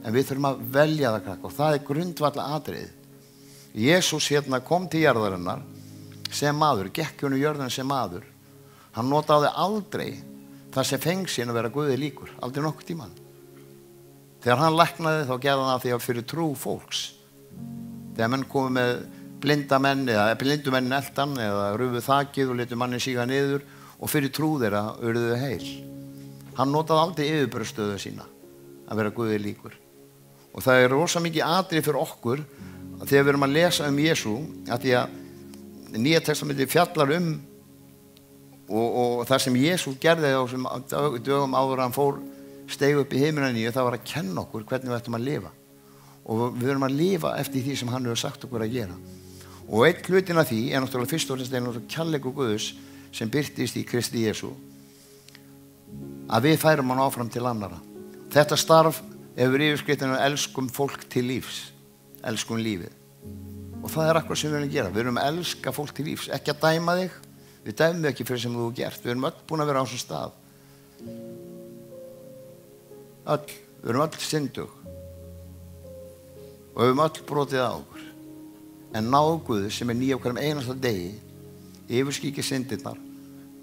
en við þurfum að velja það krakk, og það er grundvalla atriðið. Jesús kom til jarðarinnar sem maður, gekk hún í jörðina sem maður. Hann notaði aldrei það sem feng sín að vera Guði líkur, aldrei nokkuð tímann. Þegar hann læknaði þá gerði hann það því að fyrir trú fólks. Þegar menn komu með blinda menn eða blindu menn eldan eða rufu þakið og letu manni síga niður, og fyrir trú þeirra urðu heil. Hann notaði aldrei yfirburðstöðu sína að vera Guði líkur. Og það er rosa mikið atrið fyrir okkur að þegar við erum að lesa Jesú, að því að Nýja testamenti fjallar og það sem Jesú gerði á þessum dögum áður að hann steig upp í himina nýju, það var að kenna okkur hvernig við ættum að lifa. Og við erum að lifa eftir því sem hann hefur sagt okkur að gera. Og einn hlutin af því er náttúrulega fyrst og fremst kærleikur Guðs sem birtist í Kristi Jesú, að við færum hann áfram til annara. Þetta starf hefur yfirskriftin að elskum fólk til lífs, elskum lífið. Og það er akkur sem við erum að gera. Við erum að elska fólk til lífs, ekki að dæma þig. Við dæmum ekki fyrir sem þú hefur gert. Við erum öll búin að vera á þessum stað. Við erum öll syndug. Og við erum öll brotið á okkur. En náð Guð sem er ný á hverjum einasta degi, yfirskíkir syndirnar,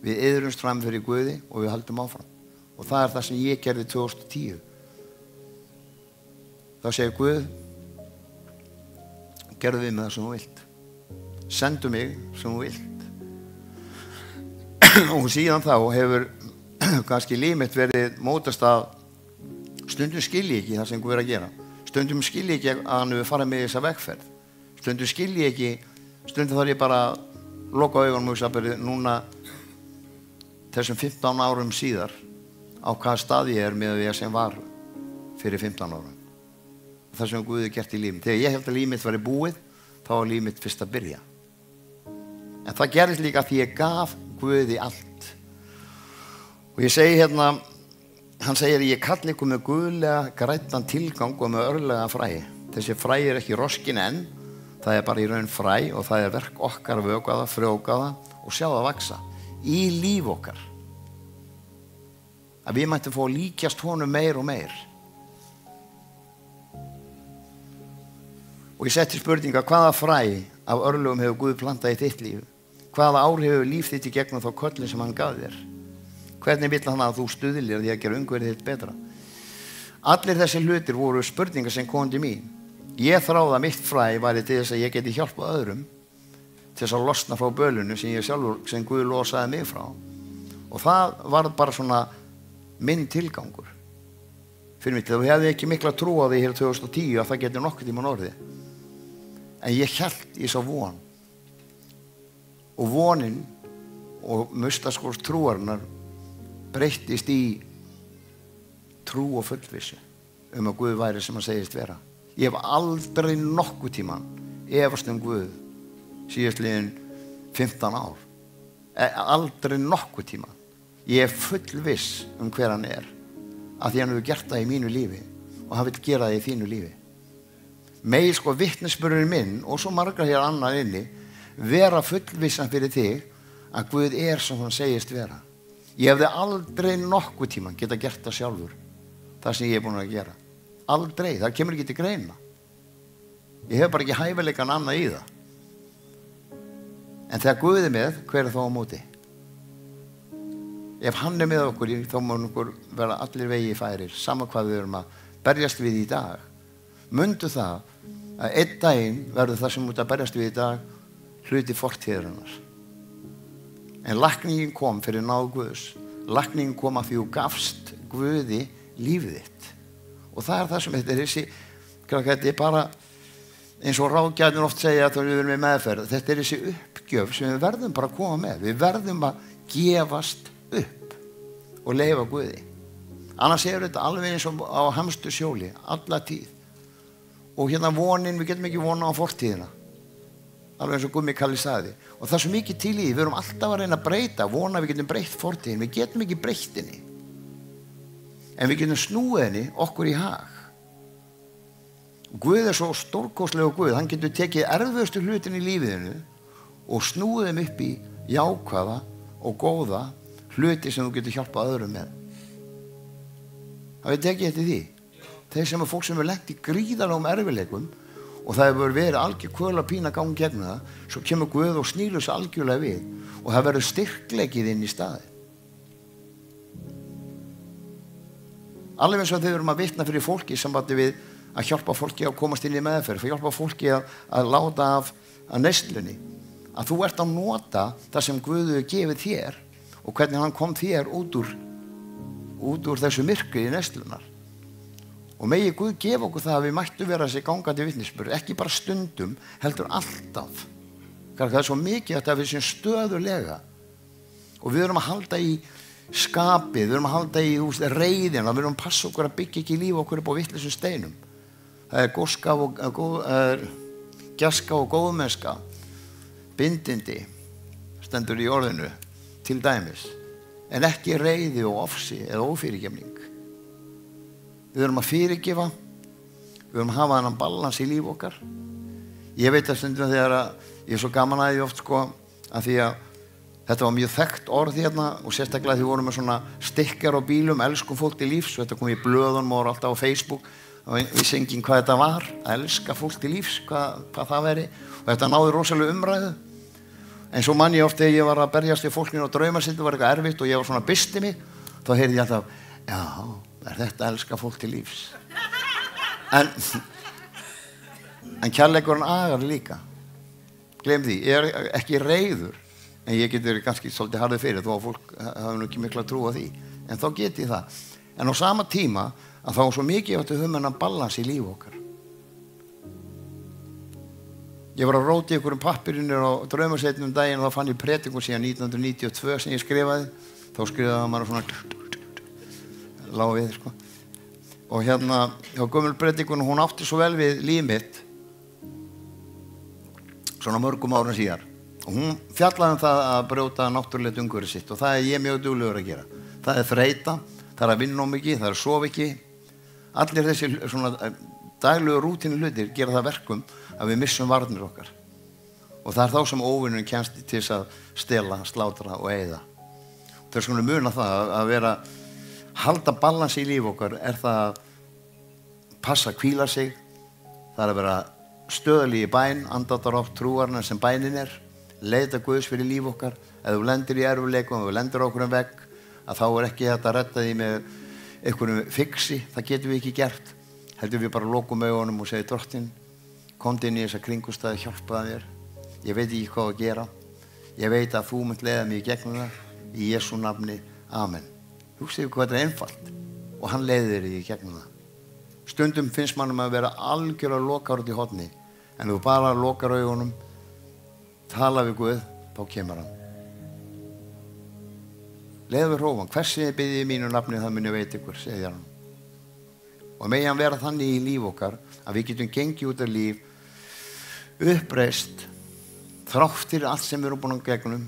við iðrumst fram fyrir Guði og við haldum áfram. Og það er það sem ég gerði 2010. Þá segir Guð, gerðu við með það sem þú vilt. Sendu mig sem þú vilt. Og síðan þá hefur kannski líf mitt verið mótast að stundum skilji ekki það sem Guð er að gera. Stundum skilji ekki að hann hefur farið með þessa vegferð. Stundum skilji ekki, stundum þarf ég bara að loka augunum og sagði núna þessum 15 árum síðar á hvaða stað ég er með því sem var fyrir 15 árum. Það sem Guð er gert í lífið. Þegar ég held að lífið mitt væri búið, þá var lífið mitt fyrst að byrja. En það gerðist líka því ég gaf Guði allt. Og ég segi hann segir ég kalli ykkur með guðlega grænnan tilgang og með örlega fræ. Þessi fræ er ekki roskin enn, það er bara í raun fræ og það er verk okkar að vökva það, frjóka það og sjá það vaksa í líf okkar. Að við mættum fá að líkjast honum meir og meir. Og ég setti spurninga, hvaða fræ af örlögum hefur Guð plantað í þitt líf? Hvaða áhrif hefur líf þitt í gegnum þá köllin sem hann gaf þér? Hvernig vill hann að þú stuðlir því að gera umhverfið þitt betra? Allir þessi hlutir voru spurningar sem kom til mín. Ég þráði að mitt fræ væri til þess að ég geti hjálpað öðrum til þess að losna frá bölunu sem Guð losaði mig frá. Og það var bara svona minn tilgangur. Fyrir mig, þú hefði ekki mikla trú á því hér 2010 að það getur nokkuð tímann orðið. En ég hélt í svo von. Og vonin og mustaskors trúarinnar breyttist í trú og fullvissu að Guð væri sem hann segist vera. Ég hef aldrei nokkuð tímann efast Guð síðastliðin 15 ár. Aldrei nokkuð tímann. Ég er fullviss hver hann er, að því hann hefur gert það í mínu lífi og hann vill gera það í þínu lífi. Megi vitnisburðurinn minn og svo margar hér annað inni vera fullvissan fyrir þig að Guð er sem hann segist vera. Ég hefði aldrei nokkuð tímann geta gert það sjálfur, það sem ég er búin að gera. Aldrei, það kemur ekki til greina. Ég hef bara ekki hæfileikan annað í það. En þegar Guð er með, hver er þá á móti? ef hann með okkur þá mun okkur vera allir vegi færir, sama hvað við erum að berjast við í dag. Mundu það að einn daginn verður það sem út að berjast við í dag hluti fortíðarinnar. En lækningin kom fyrir náð Guðs. Lækningin kom að því þú gafst Guði lífið þitt. Og það það sem þetta er bara eins og ráðgjafarnir oft segja að við erum með meðferð. Þetta þessi uppgjöf sem við verðum bara að koma með. Við verðum að gefast upp og leyfa Guði. Annars þetta alveg eins og á hamstu sjóli, alla tíð. Og hérna vonin, við getum ekki vona á fortíðina. Alveg eins og Gummi Kalli sagði. Og það svo mikið til í því, við erum alltaf að reyna að breyta, vona við getum breytt fortíðin, við getum ekki breytt henni. En við getum snúið henni okkur í hag. Guð svo stórkostlegur Guð, hann getur tekið erfiðustu hlutin í lífiðinu og snúið þeim upp í jákvæða og góða hluti sem þú getur hjálpað öðrum með. Það við tekið eftir því. Þeir sem fólk sem lent í gríðarlegum erfiðleikum og það hefur verið algjör kvöl að pína gangi gegn það, svo kemur Guð og snýr þessu algjörlega við og það verður styrkleikið inn í staði. Alveg eins og þeir erum að vitna fyrir fólki sem sambandi við að hjálpa fólki að komast inn í meðferð, að hjálpa fólki að láta af neyslunni, að þú ert að nota það sem Guð hefur gefið þér og hvernig hann kom þér út úr þessu myrkri í neyslunar. Og megi Guð gefa okkur það að við mættum vera þessi gangandi vitnisburð, ekki bara stundum, heldur alltaf. Það er svo mikið að við séum stöðulega og við erum að halda í skapið, við erum að halda í reiðina, við erum að passa okkur að byggja ekki líf okkur upp á vitlausum steinum. Það er góðska og gjaska og góðmennska, bindindi, stendur í orðinu, til dæmis, en ekki reiði og ofsi eða ófyrirgefning. Við erum að fyrirgefa, við erum að hafa þennan balans í líf okkar. Ég veit að stundum þegar ég er svo gaman að því oft að því að þetta var mjög þekkt orð hérna og sérstaklega því vorum með svona stikkar á bílum, elskum fólk til lífs, og þetta kom í blöðunum og alltaf á Facebook og við sengjum hvað þetta var, að elska fólk til lífs, hvað það veri, og þetta náði rosalega umræðu. En svo man ég oft þegar ég var að berjast við fólkinu og draumasildu var eitthvað erfitt og ég var svona bysti mig, þá heyrði ég alltaf, já, er þetta að elska fólk til lífs? En kærleikurinn agar líka. Gleym því, ég er ekki reiður, en ég getur kannski svolítið harðið fyrir þó að fólk hafa nú ekki mikla trú á því. En þá get ég það. En á sama tíma að þá svo mikið að við höfum þennan balans í líf okkar. Ég var að róta í einhverjum pappirinn á draumasetnum daginn og þá fann ég predikun síðan 1992 sem ég skrifaði. Þá skrifaði maður svona lág við, Og hérna, hjá gömul predikun, hún átti svo vel við líf mitt svona mörgum árum síðar. Og hún fjallaði það að brjóta náttúrulegt umhverfi sitt og það ég mjög duglegur að gera. Það þreyta, það að vinna mikið, það sofa ekki. Allir þessi svona daglegu rútínu hlutir gera það verkum að við missum varnir okkar. Og það þá sem óvinnurinn kemst til þess að stela, slátra og eyða. Það svona muna það að vera halda balans í líf okkar það að passa að hvíla sig, það að vera stöðuleg í bæn, andardrátt trúarinnar sem bænin leita Guðs fyrir líf okkar. Ef þú lendir í erfiðleikum, ef þú lendir okkur vegg, að þá ekki þetta að redda því með einhverjum fixi, það getum við ekki gert. Heldur við bara lokum augunum og segja, Drottinn, komdu inn í þessa kringumstæðu, hjálpaðu mér. Ég veit ekki hvað að gera. Ég veit að þú munt leiða mig í gegnum það. Í Jesú nafni, amen. Hugsið hvað þetta einfalt og hann leiðir þig í gegnum það. Stundum finnst mannum að vera algjörlega lokar út í horni, en þú bara lokar augunum, tala við Guð, þá kemur hann. Leiðu við hrófan, hversi þið biðið í mínu nafni, það muni veit ykkur, segir hann. Og megi hann vera þannig í líf okkar að við getum gengið út af líf, uppreist, þráttir allt sem við erum búin að gegnum,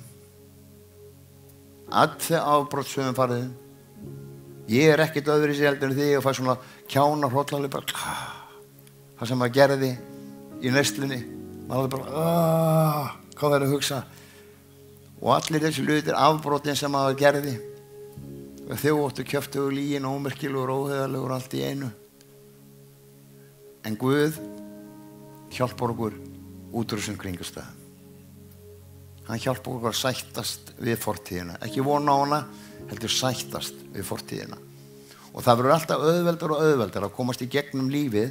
allt þegar afbrot sem við farið. Ég ekkert öðru í sig heldur en þig og fæ svona kjánar hrollali bara, það sem maður gerði í neyslunni, maður bara, hvað er að hugsa? Og allir þessi hlutir, afbrotin sem maður gerði, þjóóttu, kjöftugur, lygin, ómerkilegur, óheiðarlegur, allt í einu. En Guð hjálpar okkur út úr þessum kringumstæðum. Hann hjálpar okkur að sættast við fortíðina. Ekki vona á hana, heldur sættast við fortíðina. Og það verður alltaf auðveldar að komast í gegnum lífið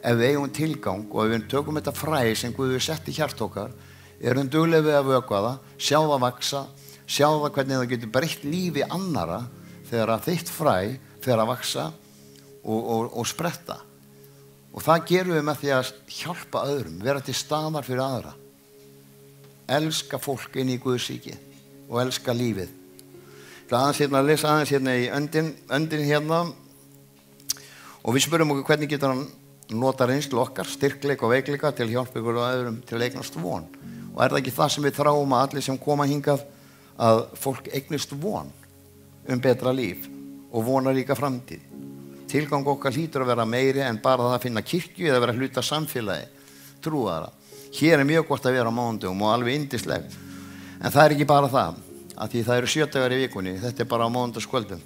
ef við eigum tilgang og ef við tökum þetta fræ sem Guð við sett í hjart okkar, erum dugleg við að vökva það, sjá það vaksa, sjá það hvernig það getur breytt lífi annara þegar að þitt fræ fer að vaksa og spretta. Og það gerum við með því að hjálpa öðrum, vera til staðar fyrir aðra. Elska fólk inn í Guðs ríki og elska lífið. Það að lesa aðeins hérna í öndin hérna og við spyrum okkur hvernig getur hann nota reynslu okkar, styrkleika og veikleika til að hjálpa ykkur og öðrum til að eignast von. Og það ekki það sem við þráum að allir sem koma hingað að fólk eignist von betra líf og vonaríka framtíð. Tilgang okkar hlýtur að vera meiri en bara það að finna kirkju eða vera hluta samfélagi, trúaðara. Hér mjög gott að vera á mánudögum og alveg yndislegt. En það ekki bara það, að því það eru 7 dagar í vikunni, þetta bara á mánudagskvöldum.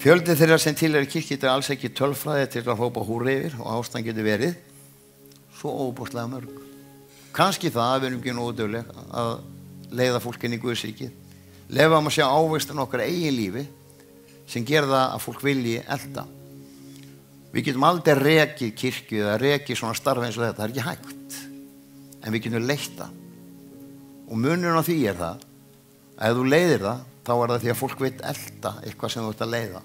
Fjöldi þeirra sem til kirkju er alls ekki tölfræði til að hrópa húrra yfir og ástand getur verið svo óbúslega mörg. Kannski það að við erum ekki nógu dugleg að leiða fólkin í Guðs ríki. Leyfum að sjá ávextin okkar eigin lífi sem gerir það að fólk vilji elda. Við getum aldrei rekið kirkju eða rekið svona starf eins og þetta, það ekki hægt. En við getum leitt það. Og munurinn á því það, að ef þú leiðir það, þá það því að fólk veit elda eitthvað sem þú ert að leiða.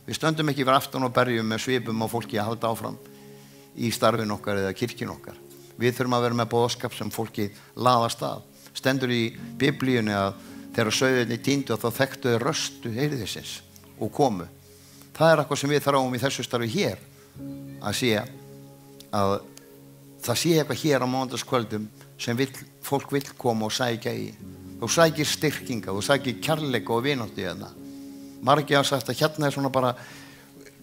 Við stöndum ekki fyrir aftan og berjum með svipum á fólki að halda áfram í starfin okkar eða kirkjun okkar. Við þurfum að vera með boðskap sem fólki laðast að. Stendur í Biblíunni að þegar sauðirnir týndu og þá þekktu þeir röstu heyrðisins og komu. Það eitthvað sem við þráum í þessu starfi hér að sé að það sé eitthvað hér á mánudagskvöldum sem fólk vill koma og sækja í. Þú sækir styrkinga, þú sækir kærleika og vináttu í þetta. Margir hafa sagt að hérna svona bara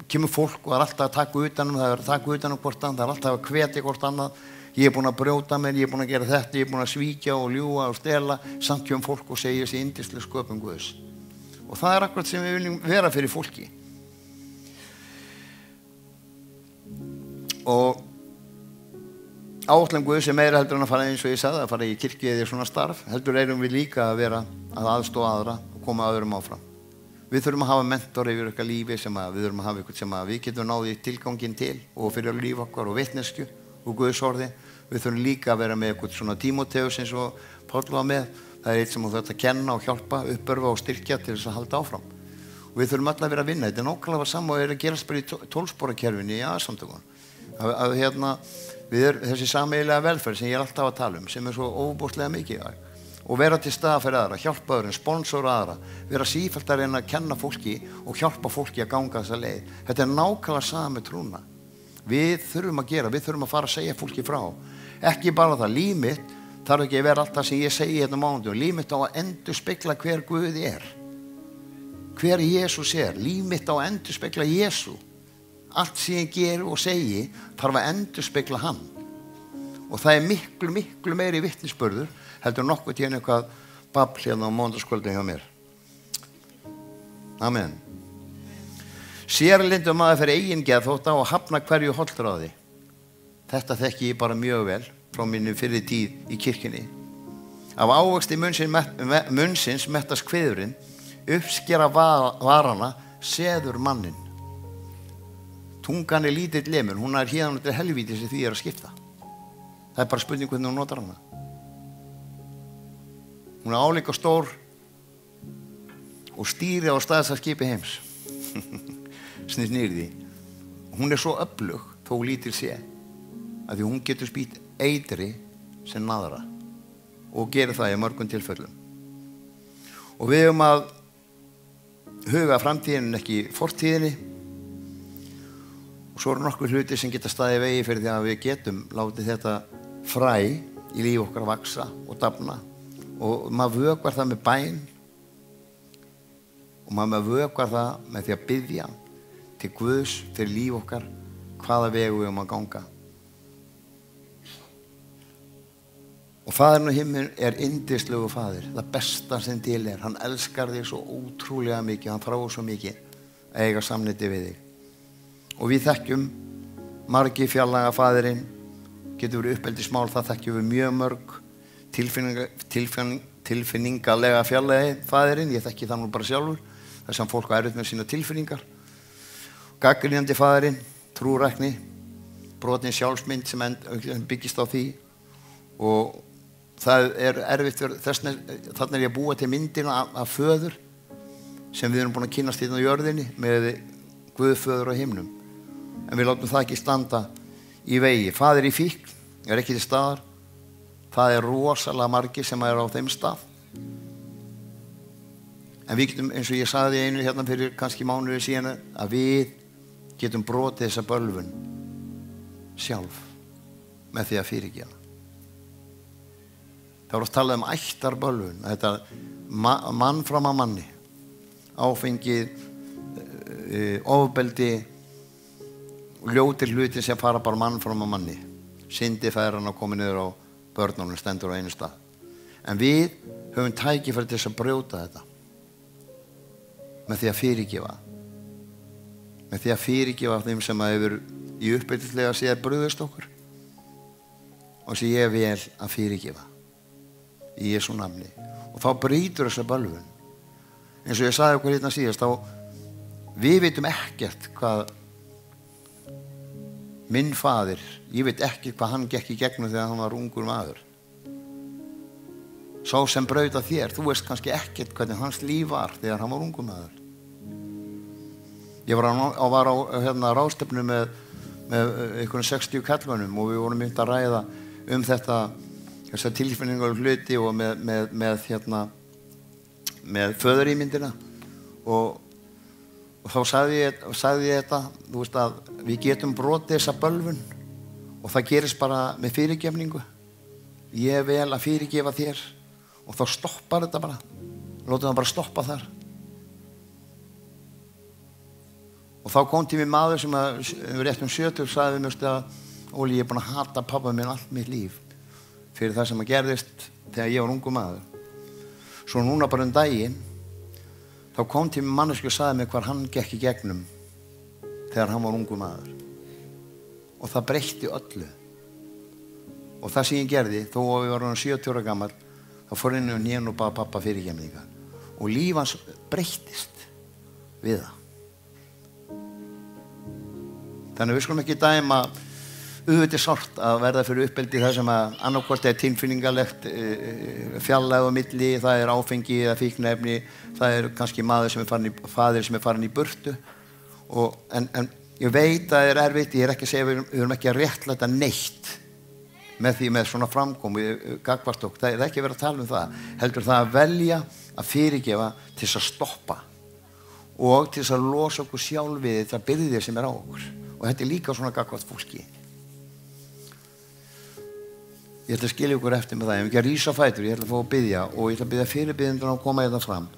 kemur fólk og alltaf að taka utanum, það að taka utanum hvort annað, það alltaf að hvetja hvort annað. Ég búinn að brjóta mér, ég búinn að gera þetta, ég búinn að svíkja og ljúga og stela, samt kemur fólk og segja þessi yndislega sköpun Guðs. Og það akkurat sem við viljum vera fyrir fólki. Og áætlun Guðs meira heldur en að fara eins og ég sagði, að fara í kirkju eða svona starf, heldur erum við líka að vera að aðstoða aðra og koma öðrum áfram. Við þurfum að hafa mentor yfir okkar lífi sem við þurfum að hafa eitthvað sem við getum náði tilganginn til og fyrir líf okkar og vitneskju og Guðs orði. Við þurfum líka að vera með eitthvað svona Tímóteus eins og Páll var með. Það eitt sem þú þarft að kenna og hjálpa, uppörfa og styrkja til þess að halda áfram. Og við þurfum alltaf að vera að vinna. Þetta er nákvæmlega sama og að gerast bara í 12-sporakerfinu í aðsamtökunum. Þessi sameiginlega velferð sem ég alltaf að tala sem svo óbúslega mikið. Og vera til staða fyrir aðra, hjálpa öðrum, sponsora aðra, vera sífellt að reyna að kenna fólki og hjálpa fólki að ganga þessa leið. Þetta nákvæmlega sama með trúna. Við þurfum að fara að segja fólki frá. Ekki bara það, líf mitt þarf ekki að vera allt það sem ég segi hérna mánudaginn. Líf mitt á að endurspegla hver Guð er. Hver Jesús er. Líf mitt á að endurspegla Jesú. Allt sem ég ger og segi þarf að endurspegla hann. Og það er miklu, miklu meiri vitnisburður heldur nokkuð til eitthvað babl hérna á mánudagskvöldinu hjá mér. Amen. Sérlindum maður fyrir eigin geðþótta og hafna hverju holdráði. Þetta þekki ég bara mjög vel frá minni fyrir tíð í kirkjunni. Af ávexti munnsins mettast kviðurinn, uppskera varana, seður mannin. Tungan er lítill lemur, hún er hérna til helvíti sem því að skipta. Það er bara spurning hvernig hún notar hana. Hún er álíka stór og stýri á staðs að skipi heims. Snýst niður því. Hún er svo öflug þó lítil sé að því hún getur spýtt eitri sem naðra og gerir það í mörgum tilfellum. Og við höfum að huga framtíðin ekki fortíðinni og svo eru nokkur hluti sem geta staðið vegi fyrir því að við getum látið þetta fræ í líf okkar vaksa og dafna og maður vökvar það með bæn og maður vökvar það með því að biðja til Guðs fyrir líf okkar hvaða vegu við að ganga. Og faðirinn á himinn er yndislegu faðir, það besta sem til er. Hann elskar þig svo ótrúlega mikið, hann þráir svo mikið að eiga samneyti við þig. Og við þekkjum margi fjarlæga faðirinn, getur verið uppeldismál, það þekkjum við mjög mörg, tilfinningalega fjarlægi faðirinn, ég þekki það nú bara sjálfur, þess að fólk á erfitt með sína tilfinningar. Gagnrýnandi faðirinn, trúrækni, brotin sjálfsmynd sem byggist á því og það erfitt þarna ég að búa til myndina af föður sem við erum búin að kynnast hérna á jörðinni með Guðföður á himnum. En við látum það ekki standa í vegi. Faðir í fíkn ekki til staðar. Það rosalega margir sem á þeim stað. En við getum, eins og ég sagði einu hérna fyrir kannski mánuði síðan, að við getum brotið þessa bölvun sjálf með því að fyrirgefa. Það var að tala ættarbölvun, þetta mann fram að manni, áfengið, ofbeldi, ljótir hluti sem fara bara mann fram að manni. Syndi færan að koma niður á börnunum, stendur á einu stað. En við höfum tækifæri til þess að brjóta þetta með því að fyrirgefa. Með því að fyrirgefa þeim sem hefur í uppbyggðislega séð brugðist okkur og sem ég vel að fyrirgefa í Jesú nafni. Og þá brýtur þessa bölvun. Eins og ég sagði okkur hérna síðast, þá við veitum ekkert hvað minn faðir, ég veit ekki hvað hann gekk í gegnum þegar hann var ungur maður. Sá sem braut að þér, þú veist kannski ekkert hvernig hans líf var þegar hann var ungur maður. Ég var á ráðstefnu með einhvern 60 kallmönnum og við vorum mynd að ræða þessa tilfinningar hluti og með föðurímyndina og þá sagði ég þetta, þú veist að við getum brotið þessa bölvun og það gerist bara með fyrirgefningu. Ég vel að fyrirgefa þér og þá stoppar þetta bara. Látum það bara stoppa þar. Og þá kom til mig maður sem rétt 70 sagði við mér að Óli, ég er búin að hata pabba minn allt mitt líf fyrir það sem gerðist þegar ég var ungur maður. Svo núna bara daginn þá kom til mig manneski og sagði mér hvar hann gekk í gegnum þegar hann var ungur maður. Og það breytti öllu. Og það sem ég gerði, þó að við varum 70 ára gamall, þá fór inn og nén og bað pappa fyrirgefningar. Og líf hans breyttist við það. Þannig við skulum ekki dæma auðvitað sárt að verða fyrir uppeldi það sem að annarkvort tilfinningalegt fjarlægð á milli, það áfengi eða fíkniefni, það kannski faðir sem farin í burtu en ég veit að það erfitt, ég ekki að segja við erum ekki að réttlæta neitt með svona framkomu gagnvart okkur, það ekki verið að tala það, heldur það að velja að fyrirgefa til þess að stoppa og til þess að losa okkur sjálf við það byrðið sem á okkur og þetta líka svona gagnvart fólki. Ég ætla að skilja ykkur eftir með það. Ég hef ekki að rísa á fætur, ég ætla að fá að biðja og ég ætla að biðja fyrirbyrjendur að koma hérna fram.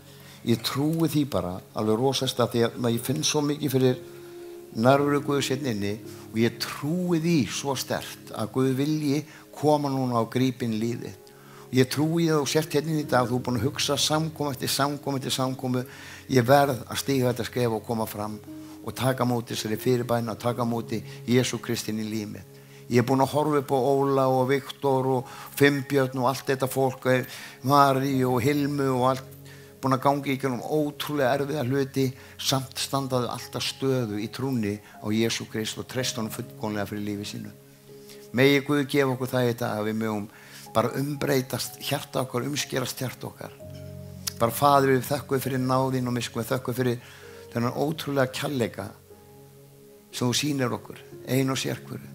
Ég trúi því bara, alveg rosast að því að ég finn svo mikið fyrir nærveru Guðs hérna inni og ég trúi því svo sterkt að Guð vilji koma núna á grípinn lífið. Ég trúi það og sért hérna í dag, þú er búin að hugsa samkomu eftir samkomu eftir samkomu. Ég verð að stíga þetta skref og koma fram og taka móti þessari fyrirbæn og taka móti Jesú Kristinn í lífið. Ég er búin að horfa upp á Óla og Viktor og Finnbjörn og allt þetta fólk, Mari og Hilmu og allt, búin að gangi í gegnum ótrúlega erfiða hluti, samt standaðu alltaf stöðu í trúnni á Jesú Krist og treysta honum fullkomlega fyrir lífi sínu. Megi Guð gefa okkur það í dag að við mögum bara umbreytast hjarta okkar, umskerast hjarta okkar. Bara Faðir, við þökkum fyrir náðin og miskunn, við þökkum fyrir þennan ótrúlega kærleika sem þú sýnir okkur, ein og sérhverju.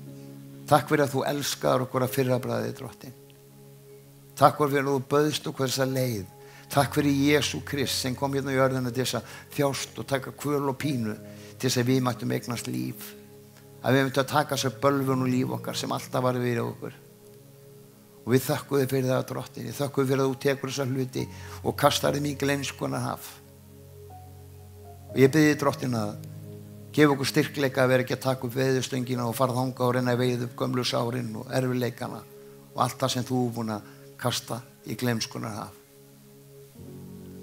Takk fyrir að þú elskar okkur að fyrrabragði, Drottinn. Takk fyrir að þú bauðst okkur þessa leið. Takk fyrir Jesú Krist sem kom hérna á jörðina til þess að þjást og taka kvöl og pínu til þess að við mættum eignast líf. Að við mættum að taka þessa bölvun og líf okkar sem alltaf var við okkur. Og við þökkum þig fyrir það, Drottinn. Ég þökkum fyrir að þú tekur þessa hluti og kastar þeim í gleymskunnar haf. Og ég bið þig, Drottinn, að gefa okkur styrkleika að vera ekki að taka upp veiðustöngina og fara þangað og reyna að veiða upp gömlu sárin og erfiðleikana og allt það sem þú er búin að kasta í gleymskunnar haf.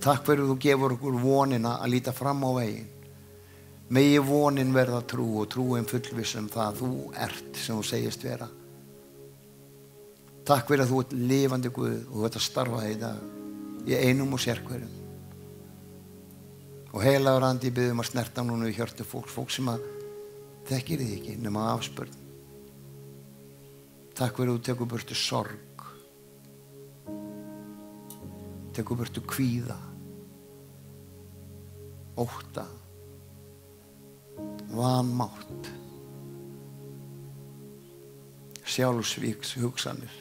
Takk fyrir að þú gefur okkur vonina að líta fram á veginn. Megi vonin verða trú og trúin fullviss það að þú ert sem þú segist vera. Takk fyrir að þú ert lifandi Guð og þú ert að starfa í dag. í einum og sérhverjum. Og heilagur andi, ég biðjum að snerta núna í hjörtu fólk sem að þekkir þig ekki nema afspörn. Takk fyrir að þú tekur burtu sorg, tekur burtu kvíða, ótta, vanmátt, sjálfsvíks hugsanir,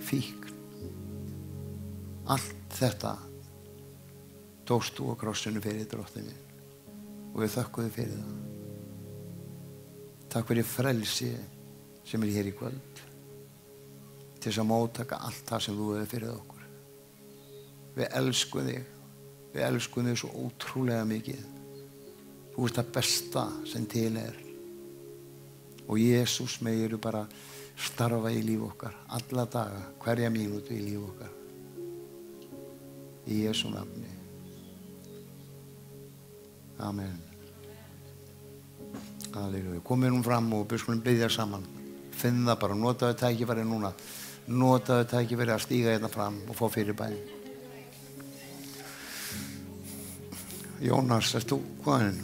fíkn. Allt þetta tókst þú á krossinu fyrir drottinn og við þökkum þig fyrir það. Takk fyrir frelsi sem hér í kvöld til þess að móttaka allt það sem þú hefur fyrir okkur. Við elskum þig svo ótrúlega mikið. Þú ert það besta sem til og Jesús megir bara starfa í líf okkar alla daga, hverja mínútu í líf okkar. Í Jesú nafni. Amen. Halleluja. Komið nú fram og við skulum biðja saman. Finn það bara, notaðu tækifæri núna. Notaðu tækifæri að stíga hérna fram og fá fyrirbæn. Jónas, ert þú hvaðan?